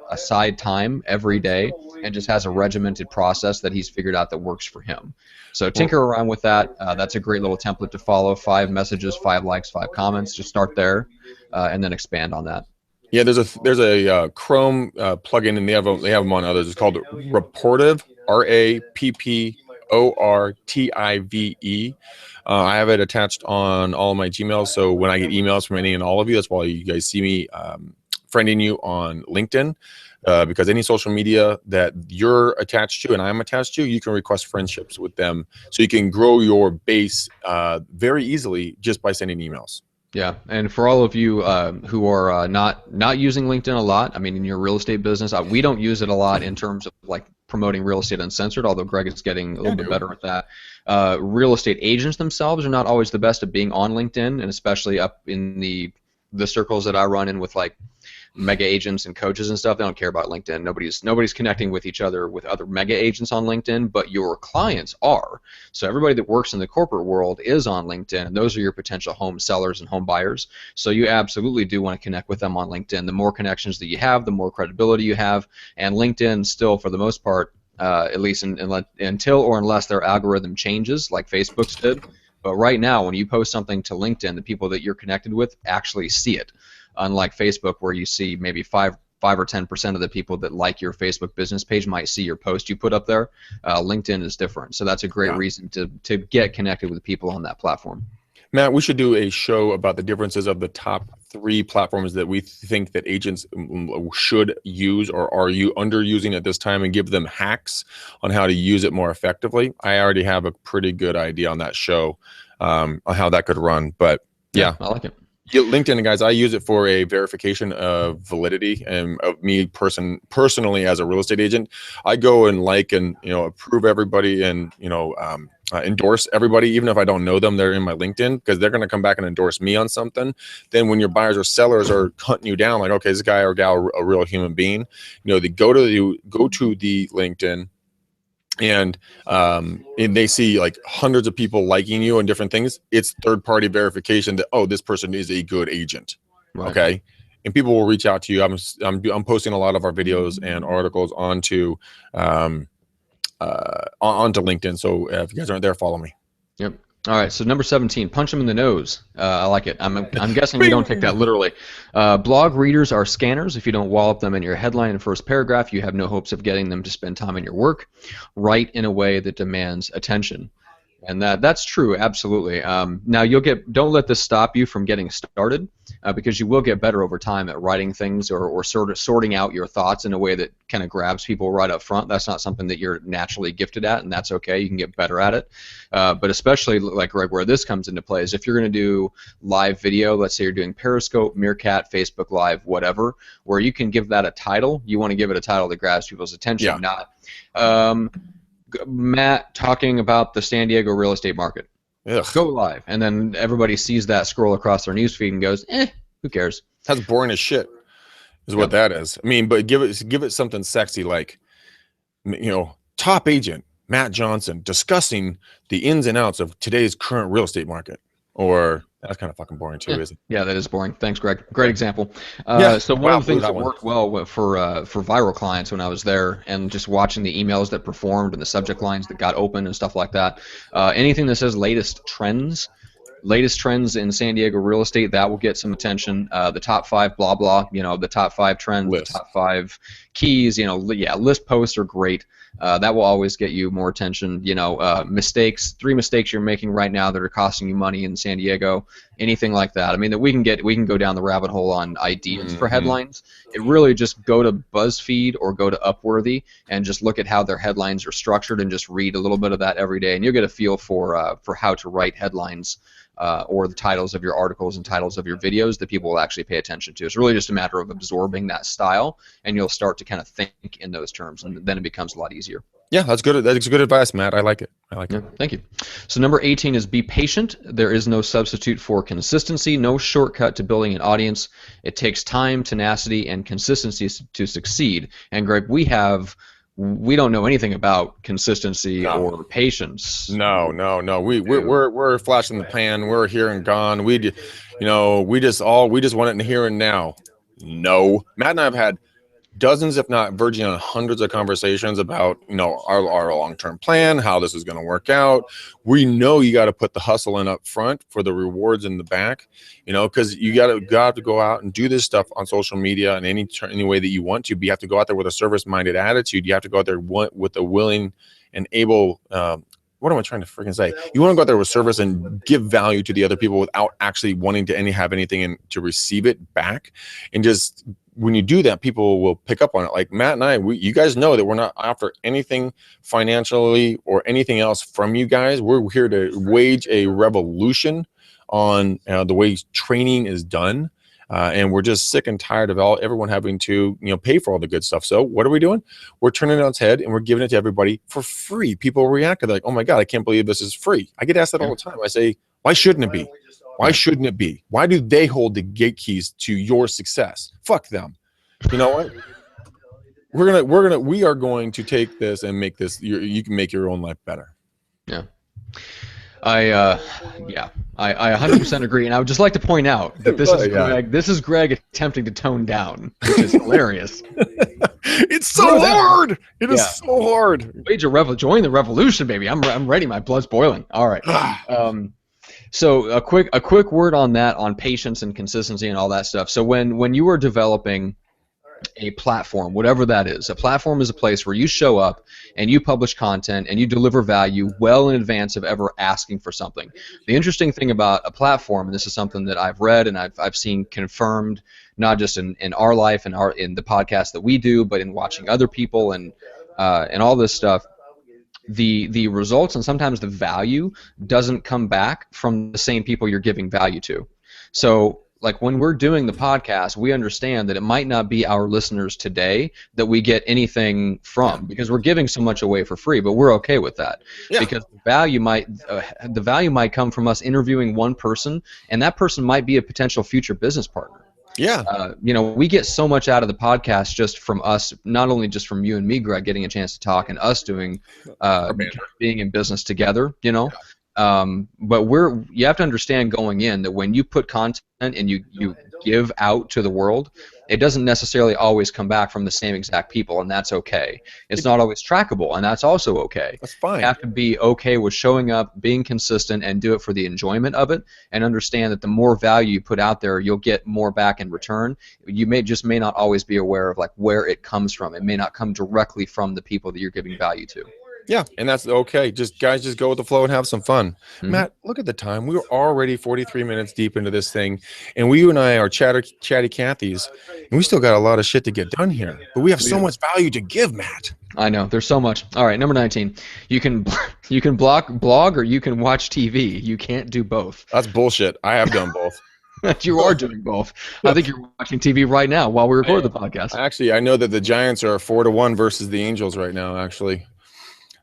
aside time every day and just has a regimented process that he's figured out that works for him. So tinker around with that. That's a great little template to follow. 5 messages, 5 likes, 5 comments. Just start there, and then expand on that. Yeah, there's a Chrome plugin, and they have them on others. It's called Rapportive, RAPPORTIVE. I have it attached on all of my Gmails, so when I get emails from any and all of you, that's why you guys see me friending you on LinkedIn. Because any social media that you're attached to and I'm attached to, you can request friendships with them, so you can grow your base very easily just by sending emails. Yeah, and for all of you who are not using LinkedIn a lot, I mean, in your real estate business, we don't use it a lot in terms of like promoting real estate uncensored, although Greg is getting a little bit better at that. Real estate agents themselves are not always the best at being on LinkedIn, and especially up in the circles that I run in with like mega agents and coaches and stuff. They don't care about LinkedIn. Nobody's connecting with each other with other mega agents on LinkedIn, but your clients are. So everybody that works in the corporate world is on LinkedIn, and those are your potential home sellers and home buyers. So you absolutely do want to connect with them on LinkedIn. The more connections that you have, the more credibility you have, and LinkedIn still, for the most part, at least until or unless their algorithm changes like Facebook's did. But right now, when you post something to LinkedIn, the people that you're connected with actually see it. Unlike Facebook, where you see maybe 5 or 10% of the people that like your Facebook business page might see your post you put up there. LinkedIn is different, so that's a great reason to get connected with people on that platform. Matt, we should do a show about the differences of the top 3 platforms that we think that agents should use or are you underusing at this time, and give them hacks on how to use it more effectively. I already have a pretty good idea on that show on how that could run, but yeah, I like it. LinkedIn, guys, I use it for a verification of validity and of me personally as a real estate agent. I go and approve everybody and endorse everybody, even if I don't know them. They're in my LinkedIn because they're going to come back and endorse me on something. Then when your buyers or sellers are hunting you down, like, okay, this guy or gal a real human being, they go to the LinkedIn. And they see like hundreds of people liking you and different things. It's third-party verification that, oh, this person is a good agent. Right. Okay, and people will reach out to you. I'm posting a lot of our videos and articles onto LinkedIn. So if you guys aren't there, follow me. Yep. All right, so number 17, punch them in the nose. I like it. I'm guessing you don't take that literally. Blog readers are scanners. If you don't wallop them in your headline and first paragraph, you have no hopes of getting them to spend time in your work. Write in a way that demands attention. And that's true, absolutely. Now don't let this stop you from getting started, because you will get better over time at writing things or sort of sorting out your thoughts in a way that kind of grabs people right up front. That's not something that you're naturally gifted at, and that's okay. You can get better at it. But especially like Greg, where this comes into play is if you're going to do live video, let's say you're doing Periscope, Meerkat, Facebook Live, whatever, where you can give that a title. You want to give it a title that grabs people's attention, not Matt talking about the San Diego real estate market. Ugh. Go live, and then everybody sees that scroll across their newsfeed and goes, who cares? That's boring as shit, is what that is. I mean, but give it something sexy like, top agent Matt Johnson discussing the ins and outs of today's current real estate market. Or that's kind of fucking boring too, isn't it? Yeah, that is boring. Thanks, Greg. Great example. So one of the things that worked well for viral clients when I was there, and just watching the emails that performed and the subject lines that got open and stuff like that, anything that says latest trends in San Diego real estate, that will get some attention. The top 5 blah blah, the top 5 trends, list. The top 5 keys, list posts are great. That will always get you more attention. 3 mistakes you're making right now that are costing you money in San Diego, anything like that. I mean, we can go down the rabbit hole on ideas for headlines. It really just go to Buzzfeed or go to Upworthy and just look at how their headlines are structured and just read a little bit of that every day, and you'll get a feel for how to write headlines or the titles of your articles and titles of your videos that people will actually pay attention to. It's really just a matter of absorbing that style, and you'll start to kind of think in those terms, and then it becomes a lot easier. Yeah, that's good. That's good advice, Matt. I like it. I like it. Thank you. So number 18 is be patient. There is no substitute for consistency, no shortcut to building an audience. It takes time, tenacity, and consistency to succeed. And Greg, we don't know anything about consistency or patience. No. We're a flash in the pan. We're here and gone. We just want it in the here and now. No, Matt and I have had dozens, if not verging on hundreds of conversations about, our long-term plan, how this is going to work out. We know you got to put the hustle in up front for the rewards in the back, because you got to go out and do this stuff on social media in any way that you want to. But you have to go out there with a service-minded attitude. You have to go out there with a willing and able, what am I trying to freaking say? You want to go out there with service and give value to the other people without actually wanting to have anything and to receive it back. And just when you do that, people will pick up on it. Like Matt and I, you guys know that we're not after anything financially or anything else from you guys. We're here to wage a revolution on the way training is done. And we're just sick and tired of everyone having to, pay for all the good stuff. So what are we doing? We're turning it on its head and we're giving it to everybody for free. People react. They're like, oh my God, I can't believe this is free. I get asked that all the time. I say, why shouldn't it be? Why shouldn't it be? Why do they hold the gate keys to your success? Fuck them. You know what? We are going to take this and make this. You can make your own life better. Yeah. I 100% agree, and I would just like to point out that this is Greg attempting to tone down, which is hilarious. It's so hard. It is so hard. Join the revolution, baby. I'm ready. My blood's boiling. All right. So a quick word on that, on patience and consistency and all that stuff. So when you are developing a platform, whatever that is, a platform is a place where you show up and you publish content and you deliver value well in advance of ever asking for something. The interesting thing about a platform, and this is something that I've read and I've seen confirmed, not just in our life and in the podcast that we do, but in watching other people and all this stuff. The results and sometimes the value doesn't come back from the same people you're giving value to. So like when we're doing the podcast, we understand that it might not be our listeners today that we get anything from because we're giving so much away for free, but we're okay with that because the value might come from us interviewing one person, and that person might be a potential future business partner. Yeah. We get so much out of the podcast just from us, not only just from you and me, Greg, getting a chance to talk and us doing, being in business together, but you have to understand going in that when you put content and you give out to the world, it doesn't necessarily always come back from the same exact people, and that's okay. It's not always trackable, and that's also okay. That's fine. You have to be okay with showing up, being consistent, and do it for the enjoyment of it, and understand that the more value you put out there, you'll get more back in return. You may not always be aware of like where it comes from. It may not come directly from the people that you're giving value to. Yeah, and that's okay. Just go with the flow and have some fun. Mm-hmm. Matt, look at the time. We were already 43 minutes deep into this thing, and you and I are chatty Cathys, and we still got a lot of shit to get done here. But we have so much value to give, Matt. I know. There's so much. All right, number 19. You can blog or you can watch TV. You can't do both. That's bullshit. I have done both. You are doing both. I think you're watching TV right now while we record the podcast. Actually, I know that the Giants are 4-1 versus the Angels right now, actually.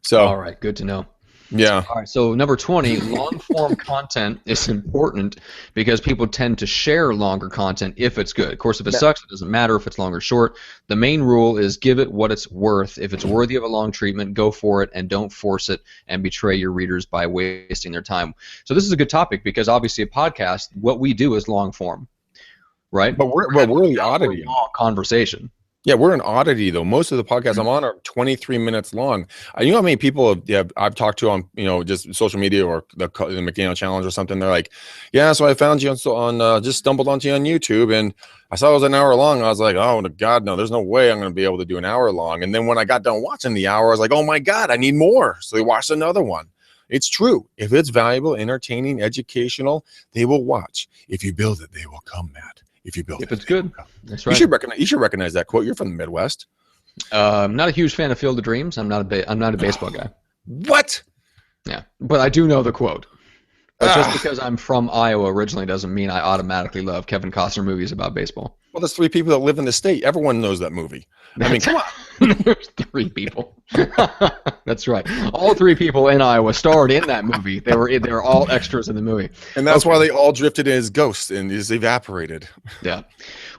So, all right, good to know. Yeah. All right, so number 20, long-form content is important because people tend to share longer content if it's good. Of course, if it sucks, it doesn't matter if it's long or short. The main rule is give it what it's worth. If it's worthy of a long treatment, go for it and don't force it and betray your readers by wasting their time. So this is a good topic because obviously a podcast, what we do is long-form, right? But we're the oddity. Long conversation. Yeah, we're an oddity though. Most of the podcasts I'm on are 23 minutes long. You know how many people I've talked to on just social media or the McDaniel challenge or something. They're like, yeah, so I found you on just stumbled onto you on YouTube and I saw it was an hour long. I was like, oh God, no, there's no way I'm going to be able to do an hour long. And then when I got done watching the hour, I was like, oh my God, I need more. So they watched another one. It's true. If it's valuable, entertaining, educational, they will watch. If you build it, they will come, Matt. If it's good, that's right. You should recognize that quote. You're from the Midwest. I'm not a huge fan of Field of Dreams. I'm not a baseball guy. What? Yeah, but I do know the quote. But just because I'm from Iowa originally doesn't mean I automatically love Kevin Costner movies about baseball. Well, there's 3 people that live in the state. Everyone knows that movie. I mean, come on. There's 3 people. That's right. All 3 people in Iowa starred in that movie. They were all extras in the movie. And that's why they all drifted in as ghosts and just evaporated. Yeah.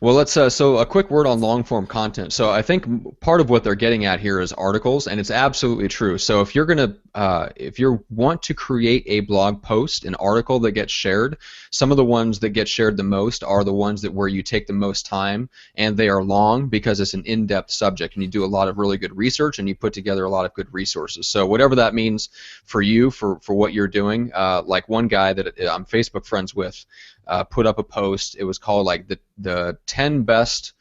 Well, let's so a quick word on long form content. So I think part of what they're getting at here is articles, and it's absolutely true. So if you want to create a blog post, an article that gets shared, some of the ones that get shared the most are the ones where you take the most time, and they are long because it's an in-depth subject, and you do a lot of really good research, and you put together a lot of good resources. So whatever that means for you, for what you're doing, like one guy that I'm Facebook friends with put up a post. It was called like the 10 best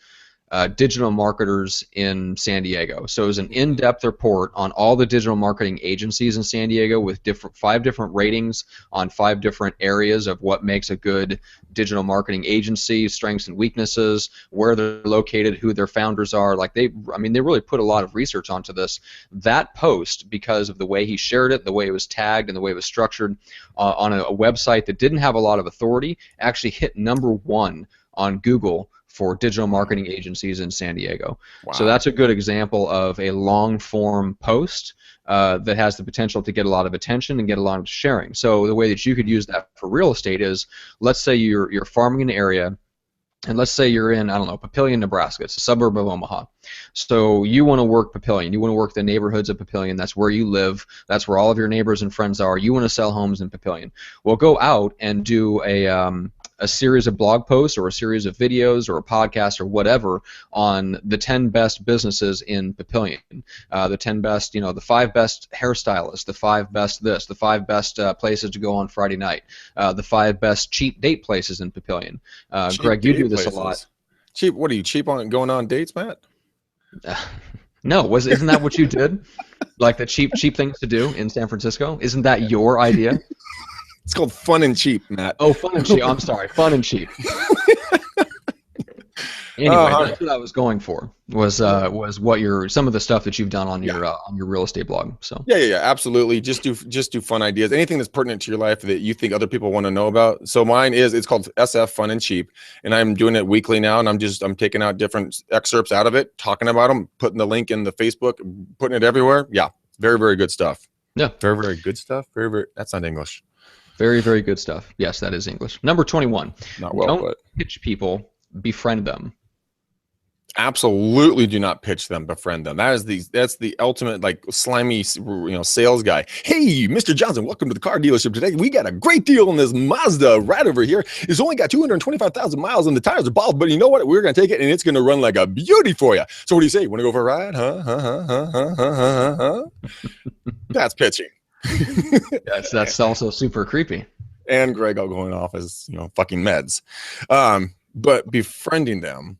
digital marketers in San Diego. So it was an in-depth report on all the digital marketing agencies in San Diego with 5 different ratings on 5 different areas of what makes a good digital marketing agency, strengths and weaknesses, where they're located, who their founders are. Like they really put a lot of research onto this. That post, because of the way he shared it, the way it was tagged, and the way it was structured on a website that didn't have a lot of authority, actually hit #1 on Google for digital marketing agencies in San Diego. Wow. So that's a good example of a long-form post that has the potential to get a lot of attention and get a lot of sharing. So the way that you could use that for real estate is, let's say you're farming an area, and let's say you're in, I don't know, Papillion, Nebraska. It's a suburb of Omaha. So you want to work Papillion. You want to work the neighborhoods of Papillion. That's where you live. That's where all of your neighbors and friends are. You want to sell homes in Papillion. Well, go out and do a series of blog posts or a series of videos or a podcast or whatever on the 10 best businesses in Papillion, the 10 best, the 5 best hairstylists, the 5 best this, the 5 best places to go on Friday night, the 5 best cheap date places in Papillion. Greg, you do this a lot. Cheap? What are you, cheap on going on dates, Matt? No, isn't that what you did? Like the cheap things to do in San Francisco? Isn't that your idea? It's called fun and cheap, Matt. Oh, fun and cheap. I'm sorry, fun and cheap. Anyway, that's what I was going for. Was some of the stuff that you've done on your real estate blog. So yeah, absolutely. Just do fun ideas. Anything that's pertinent to your life that you think other people want to know about. So mine it's called SF Fun and Cheap, and I'm doing it weekly now, and I'm taking out different excerpts out of it, talking about them, putting the link in the Facebook, putting it everywhere. Yeah, very, very good stuff. Yeah, very, very good stuff. Very, very. That's not English. Very, very good stuff. Yes, that is English. Number 21. Not well Don't put. pitch people, befriend them. Absolutely do not pitch them, befriend them. That's the ultimate like slimy sales guy. Hey, Mr. Johnson, welcome to the car dealership today. We got a great deal on this Mazda right over here. It's only got 225,000 miles and the tires are bald, but you know what? We're gonna take it and it's gonna run like a beauty for you. So what do you say? Want to go for a ride? Huh? That's pitching. Yes, that's also super creepy. And Greg all going off as fucking meds. But befriending them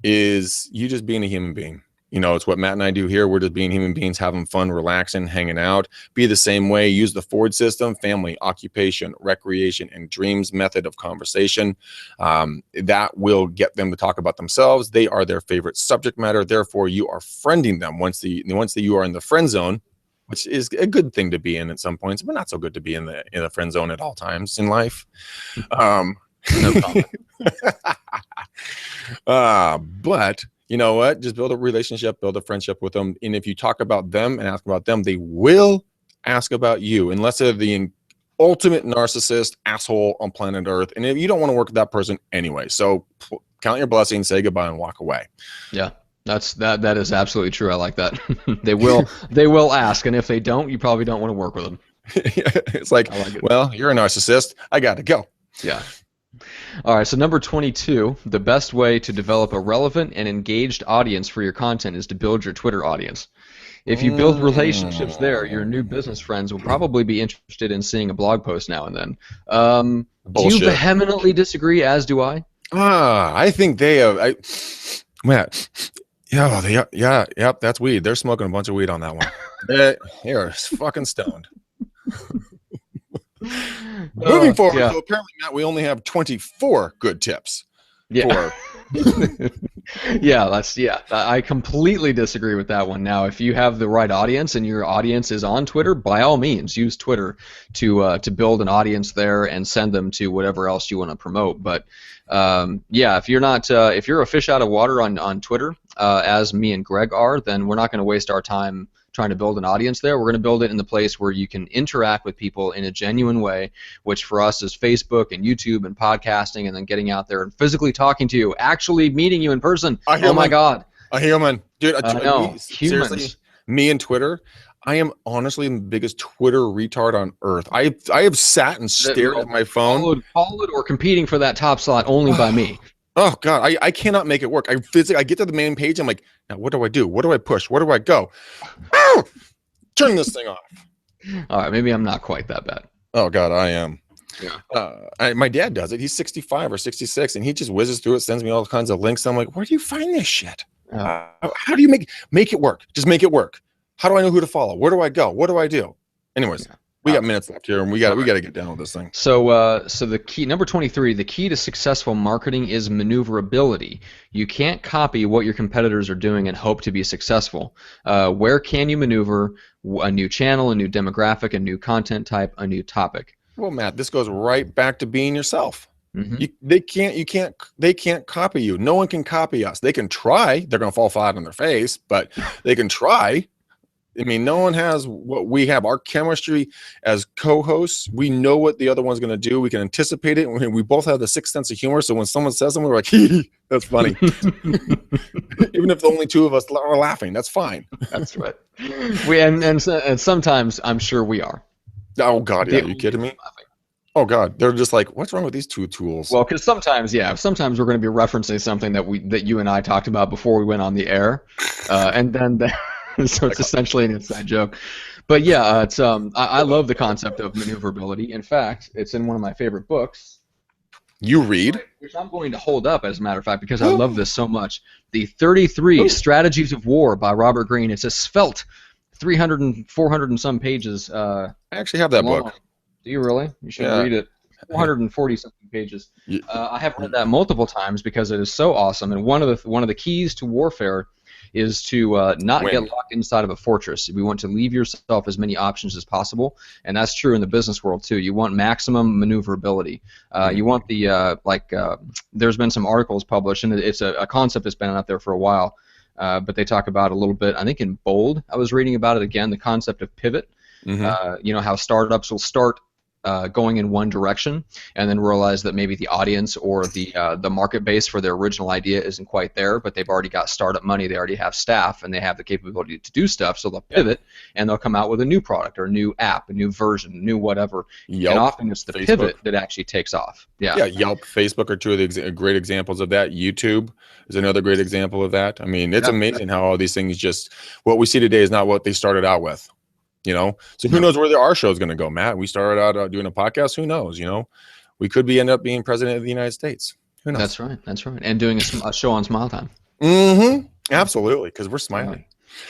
is you just being a human being. It's what Matt and I do here. We're just being human beings, having fun, relaxing, hanging out. Be the same way. Use the Ford system: family, occupation, recreation, and dreams method of conversation. That will get them to talk about themselves. They are their favorite subject matter. Therefore, you are friending them once you are in the friend zone, which is a good thing to be in at some points, but not so good to be in the friend zone at all times in life. No comment. But you know what? Just build a relationship, build a friendship with them. And if you talk about them and ask about them, they will ask about you, unless they're the ultimate narcissist asshole on planet Earth. And if you don't want to work with that person anyway, so count your blessings, say goodbye, and walk away. Yeah. That is absolutely true. I like that. They will ask, and if they don't, you probably don't want to work with them. It's like, well, you're a narcissist. I got to go. Yeah. All right, so number 22, the best way to develop a relevant and engaged audience for your content is to build your Twitter audience. If you build relationships there, your new business friends will probably be interested in seeing a blog post now and then. Do you vehemently disagree, as do I? I think they have. Matt, yep, that's weed. They're smoking a bunch of weed on that one. They're fucking stoned. Moving forward, so apparently, Matt, we only have 24 good tips for Yeah, I completely disagree with that one. Now, if you have the right audience and your audience is on Twitter, by all means, use Twitter to build an audience there and send them to whatever else you want to promote. But yeah, if you're not if you're a fish out of water on Twitter, as me and Greg are, then we're not going to waste our time trying to build an audience there. We're going to build it in the place where you can interact with people in a genuine way, which for us is Facebook and YouTube and podcasting, and then getting out there and physically talking to you, actually meeting you in person. Oh my God. A human. Dude, no, seriously, me and Twitter, I am honestly the biggest Twitter retard on earth. I have sat and stared at my phone. Followed or competing for that top slot only by me. Oh God, I cannot make it work. I get to the main page. I'm like, now what do I do? What do I push? Where do I go? Oh, turn this thing off. All right, maybe I'm not quite that bad. Oh God, I am. Yeah. My dad does it. He's 65 or 66, and he just whizzes through it, sends me all kinds of links. I'm like, where do you find this shit? How do you make it work? Just make it work. How do I know who to follow? Where do I go? What do I do? Anyways. Yeah. We got minutes left here, and we got to get down with this thing. So, so the key, number 23, the key to successful marketing is maneuverability. You can't copy what your competitors are doing and hope to be successful. Where can you maneuver a new channel, a new demographic, a new content type, a new topic? Well, Matt, this goes right back to being yourself. Mm-hmm. They can't copy you. No one can copy us. They can try. They're going to fall flat on their face, but they can try. I mean, no one has what we have. Our chemistry as co-hosts, we know what the other one's going to do. We can anticipate it. We both have the sixth sense of humor. So when someone says something, we're like, that's funny. Even if the only two of us are laughing, that's fine. That's right. And sometimes I'm sure we are. Oh, God. Yeah. Are you kidding me? Oh, God. They're just like, what's wrong with these two tools? Well, because sometimes we're going to be referencing something that you and I talked about before we went on the air. And then... So it's essentially an inside joke, but yeah, it's I love the concept of maneuverability. In fact, it's in one of my favorite books. You read? Which I'm going to hold up, as a matter of fact, because I love this so much. The 33 Strategies of War by Robert Greene. It's a svelte 300 and 400 and some pages. I actually have that book. Do you really? You should read it. 440 something pages. Yeah. I have read that multiple times because it is so awesome. And one of the keys to warfare is to not get locked inside of a fortress. We want to leave yourself as many options as possible, and that's true in the business world too. You want maximum maneuverability. You want the there's been some articles published, and it's a concept that's been out there for a while, but they talk about a little bit. I think in Bold, I was reading about it again. The concept of pivot. Mm-hmm. You know how startups will start going in one direction and then realize that maybe the audience or the market base for their original idea isn't quite there, but they've already got startup money, they already have staff, and they have the capability to do stuff, so they'll pivot and they'll come out with a new product or a new app, a new version, a new whatever. Yelp, and often it's the Facebook. Pivot that actually takes off. Yeah, Yelp, Facebook are two of the great examples of that. YouTube is another great example of that. I mean, it's amazing how all these things just, what we see today is not what they started out with. You know, so who knows where our show is going to go, Matt? We started out doing a podcast. Who knows? You know, we could end up being president of the United States. Who knows? That's right. And doing a show on Smile Time. Mm-hmm. Absolutely, because we're smiling.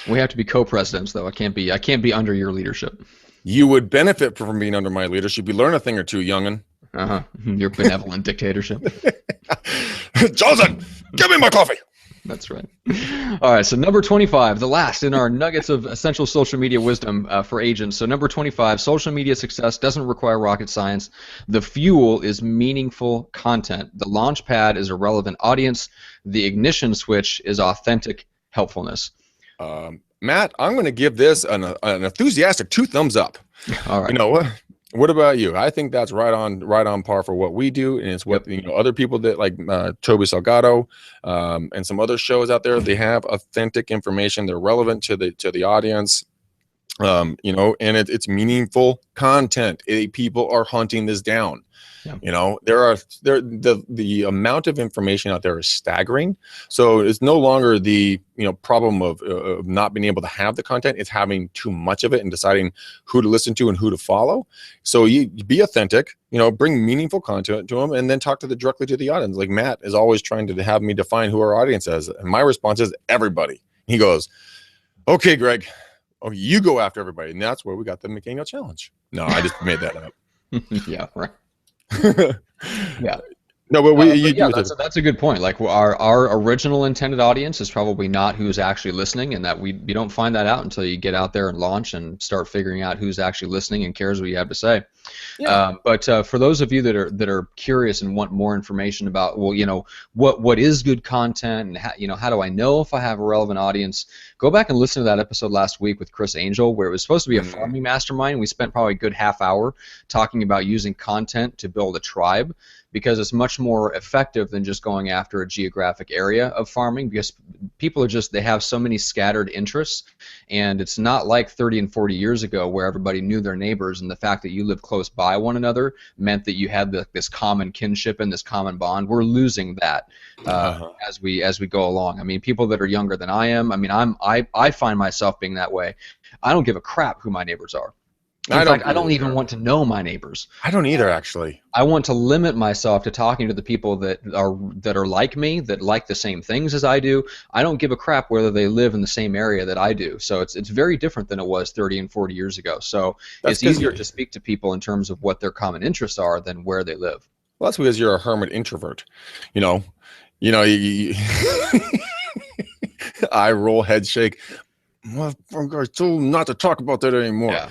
We have to be co-presidents, though. I can't be under your leadership. You would benefit from being under my leadership. You learn a thing or two, youngin. Your benevolent dictatorship. Johnson, give me my coffee. That's right. All right, so number 25, the last in our nuggets of essential social media wisdom for agents. So number 25, social media success doesn't require rocket science. The fuel is meaningful content. The launch pad is a relevant audience. The ignition switch is authentic helpfulness. Matt, I'm going to give this an enthusiastic 2 thumbs up. All right. You know what? What about you? I think that's right on par for what we do, and it's what other people that like Toby Salgado and some other shows out there. They have authentic information. They're relevant to the audience, and it's meaningful content. People are hunting this down. Yeah. You know, the amount of information out there is staggering. So it's no longer the problem of not being able to have the content. It's having too much of it and deciding who to listen to and who to follow. So you be authentic. Bring meaningful content to them, and then talk directly to the audience. Like Matt is always trying to have me define who our audience is, and my response is everybody. He goes, "Okay, Greg, you go after everybody," and that's where we got the McDaniel challenge. No, I just made that up. Yeah, right. Yeah. No, but Yeah, that's a good point. Like our original intended audience is probably not who's actually listening, and that you don't find that out until you get out there and launch and start figuring out who's actually listening and cares what you have to say. Yeah. But for those of you that are curious and want more information about, well, what is good content, and how do I know if I have a relevant audience? Go back and listen to that episode last week with Chris Angel, where it was supposed to be a farming mastermind. We spent probably a good half hour talking about using content to build a tribe, because it's much more effective than just going after a geographic area of farming, because people they have so many scattered interests, and it's not like 30 and 40 years ago where everybody knew their neighbors, and the fact that you lived close by one another meant that you had this common kinship and this common bond. We're losing that as we go along. I mean, people that are younger than I am, I mean, I find myself being that way. I don't give a crap who my neighbors are. In fact, I don't even want to know my neighbors. I don't either, actually. I want to limit myself to talking to the people that are like me, that like the same things as I do. I don't give a crap whether they live in the same area that I do. So it's very different than it was 30 and 40 years ago. So it's easier to speak to people in terms of what their common interests are than where they live. Well, that's because you're a hermit introvert. I roll, head shake. Well, I told him not to talk about that anymore. Yeah.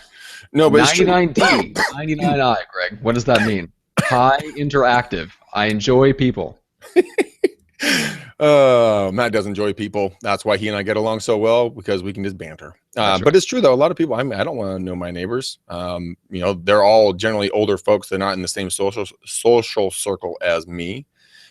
No, but 99D, 99I, Greg. What does that mean? High interactive. I enjoy people. Matt does enjoy people. That's why he and I get along so well, because we can just banter. But it's true, though. A lot of people, I don't want to know my neighbors. They're all generally older folks. They're not in the same social circle as me.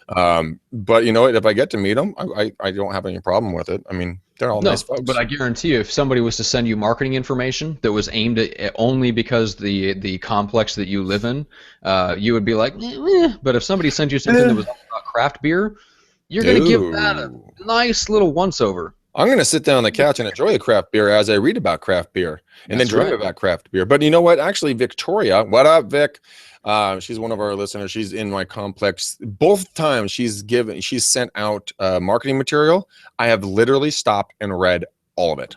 But if I get to meet them, I don't have any problem with it. I mean, they're all nice folks. But I guarantee you, if somebody was to send you marketing information that was aimed at only because the complex that you live in, you would be like, But if somebody sent you something that was about craft beer, you're going to give that a nice little once-over. I'm going to sit down on the couch and enjoy a craft beer as I read about craft beer and then dream about craft beer. But you know what? Actually, Victoria, what up, Vic? She's one of our listeners. She's in my complex. Both times she's sent out marketing material. I have literally stopped and read all of it.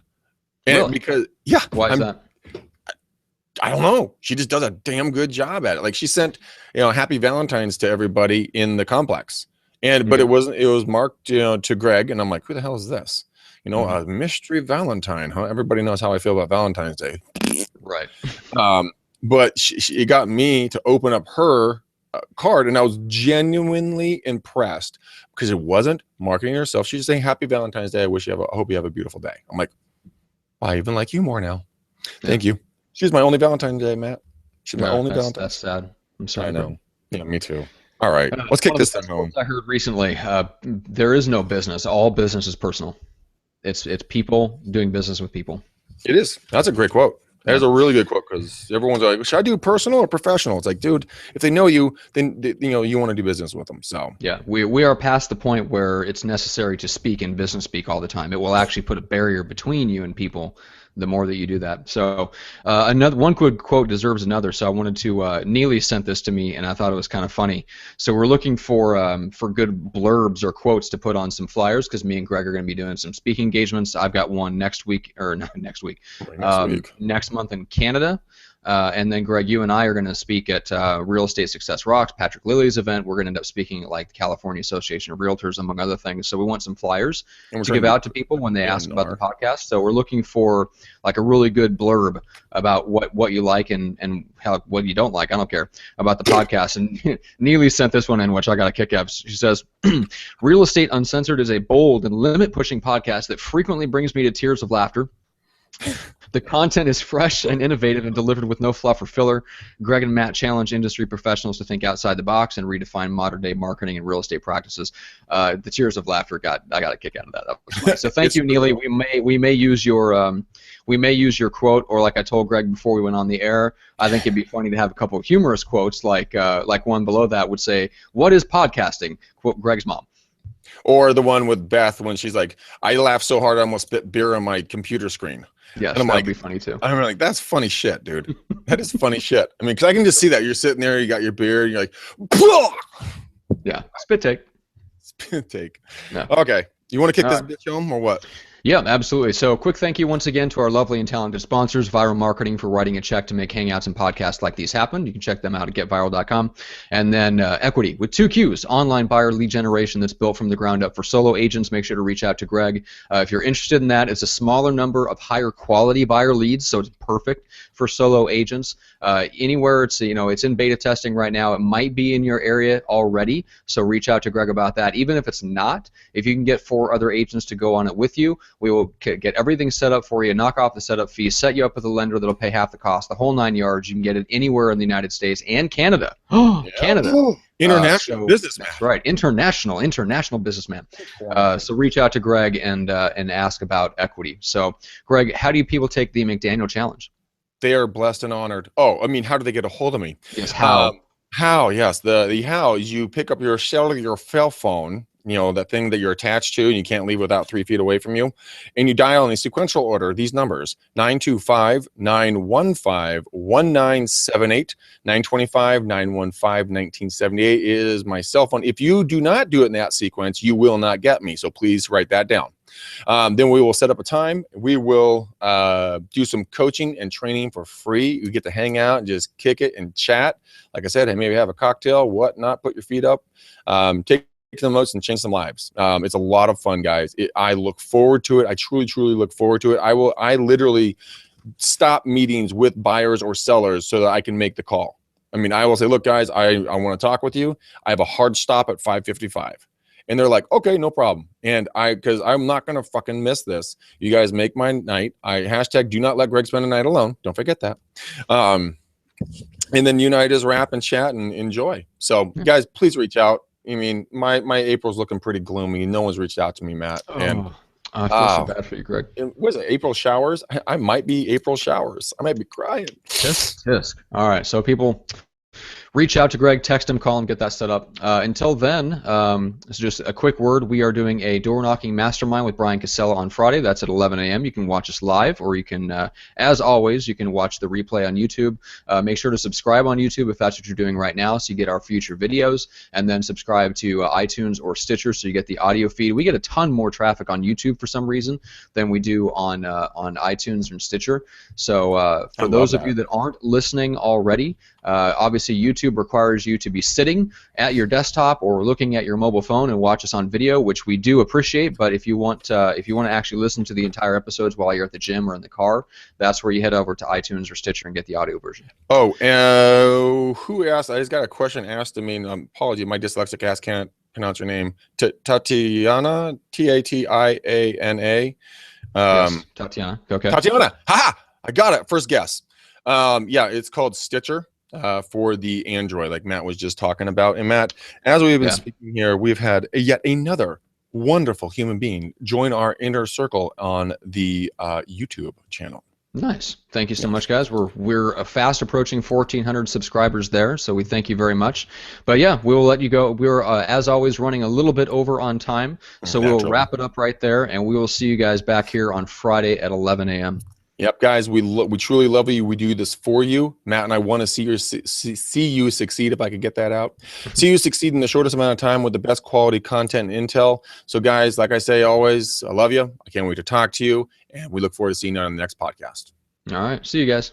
And really? Because why is that? I don't know. She just does a damn good job at it. Like, she sent, Happy Valentine's to everybody in the complex. But it was marked, to Greg, and I'm like, who the hell is this? A mystery Valentine, huh? Everybody knows how I feel about Valentine's Day. Right. But it got me to open up her card, and I was genuinely impressed, because it wasn't marketing herself. She's saying, Happy Valentine's Day. I hope you have a beautiful day. I'm like, I even like you more now. Thank you. She's my only Valentine's Day, Matt. She's my only Valentine's. That's sad. I'm sorry. I know. Yeah, me too. All right, let's kick this thing home. I heard recently, there is no business. All business is personal. It's people doing business with people. It is. That's a great quote. That is a really good quote, because everyone's like, should I do personal or professional? It's like, dude, if they know you, then you want to do business with them. So yeah, we are past the point where it's necessary to speak in business speak all the time. It will actually put a barrier between you and people the more that you do that. So one good quote deserves another. So I wanted to, Neely sent this to me, and I thought it was kind of funny. So we're looking for good blurbs or quotes to put on some flyers, because me and Greg are going to be doing some speaking engagements. I've got one next month in Canada. And then, Greg, you and I are going to speak at Real Estate Success Rocks, Patrick Lilly's event. We're going to end up speaking at the California Association of Realtors, among other things. So we want some flyers to give out to people when they ask about the podcast. So we're looking for a really good blurb about what you like and what you don't like. I don't care about the podcast. And Neely sent this one in, which I got a kick out. She says, Real Estate Uncensored is a bold and limit-pushing podcast that frequently brings me to tears of laughter. The content is fresh and innovative and delivered with no fluff or filler. Greg and Matt challenge industry professionals to think outside the box and redefine modern-day marketing and real estate practices. The tears of laughter I got a kick out of that. That was funny. So thank you, Neely. We may use your quote, or like I told Greg before we went on the air, I think it'd be funny to have a couple of humorous quotes, like one below that would say, "What is podcasting?" Quote Greg's mom. Or the one with Beth when she's like, I laughed so hard I almost spit beer on my computer screen. Yes, that'd be funny too. I'm like, that's funny shit, dude. That is funny shit. I mean, because I can just see that. You're sitting there, you got your beer, and you're like, Pwah! Yeah, spit take. Spit take. No. Okay. You want to kick this bitch home or what? Yeah, absolutely. So quick thank you once again to our lovely and talented sponsors, Viral Marketing, for writing a check to make Hangouts and podcasts like these happen. You can check them out at getviral.com. And then Equity with 2Qs, online buyer lead generation that's built from the ground up for solo agents. Make sure to reach out to Greg. If you're interested in that, it's a smaller number of higher quality buyer leads, so it's perfect for solo agents. Anywhere it's in beta testing right now. It might be in your area already, so reach out to Greg about that. Even if it's not, if you can get 4 other agents to go on it with you, we will get everything set up for you, knock off the setup fee, set you up with a lender that'll pay half the cost, the whole 9 yards. You can get it anywhere in the United States and Canada. Canada. International businessman. That's right, international businessman. So reach out to Greg and ask about Equity. So, Greg, how do people take the McDaniel challenge? They are blessed and honored. Oh, I mean, how do they get a hold of me? Yes, how? How? Yes, the how is you pick up your cellular cell phone, that thing that you're attached to and you can't leave without 3 feet away from you, and you dial in a sequential order these numbers: 925-915-1978, 925-915-1978 is my cell phone. If you do not do it in that sequence, you will not get me, so please write that down. Then we will set up a time. We will do some coaching and training for free. You get to hang out and just kick it and chat. Like I said, maybe have a cocktail, whatnot, put your feet up, take the notes and change some lives. It's a lot of fun, guys. I look forward to it. I truly look forward to it. I literally stop meetings with buyers or sellers so that I can make the call. I mean, I will say, look, guys, I want to talk with you. I have a hard stop at 5:55. And they're like, okay, no problem. And because I'm not going to fucking miss this. You guys make my night. Hashtag do not let Greg spend a night alone. Don't forget that. And then you and I just rap and chat and enjoy. So guys, please reach out. I mean, my April's looking pretty gloomy. No one's reached out to me, Matt. And I feel so bad for you, Greg. What is it? April showers? I might be April showers. I might be crying. Tisk. All right. So people, reach out to Greg, text him, call him, get that set up. Until then, it's just a quick word. We are doing a door knocking mastermind with Brian Casella on Friday. That's at 11 a.m. You can watch us live, or you can, as always, you can watch the replay on YouTube. Make sure to subscribe on YouTube if that's what you're doing right now, so you get our future videos, and then subscribe to iTunes or Stitcher so you get the audio feed. We get a ton more traffic on YouTube for some reason than we do on iTunes and Stitcher. So for those of you that aren't listening already, obviously YouTube requires you to be sitting at your desktop or looking at your mobile phone and watch us on video, which we do appreciate. But if you want to actually listen to the entire episodes while you're at the gym or in the car, that's where you head over to iTunes or Stitcher and get the audio version. Oh, who asked? I just got a question asked. I mean, apology, my dyslexic ass can't pronounce your name. Tatiana, Tatiana. Yes, Tatiana. Okay. Tatiana. Ha! I got it. First guess. Yeah, it's called Stitcher. For the Android, like Matt was just talking about. And Matt, as we've been speaking here, we've had yet another wonderful human being join our inner circle on the YouTube channel. Nice. Thank you so much, guys. We're fast approaching 1,400 subscribers there, so we thank you very much. But yeah, we will let you go. We're as always running a little bit over on time, so we'll wrap it up right there, and we will see you guys back here on Friday at 11 a.m. Yep, guys, we truly love you. We do this for you. Matt and I want to see you succeed, if I could get that out. See you succeed in the shortest amount of time with the best quality content and intel. So, guys, like I say always, I love you. I can't wait to talk to you, and we look forward to seeing you on the next podcast. All right. See you guys.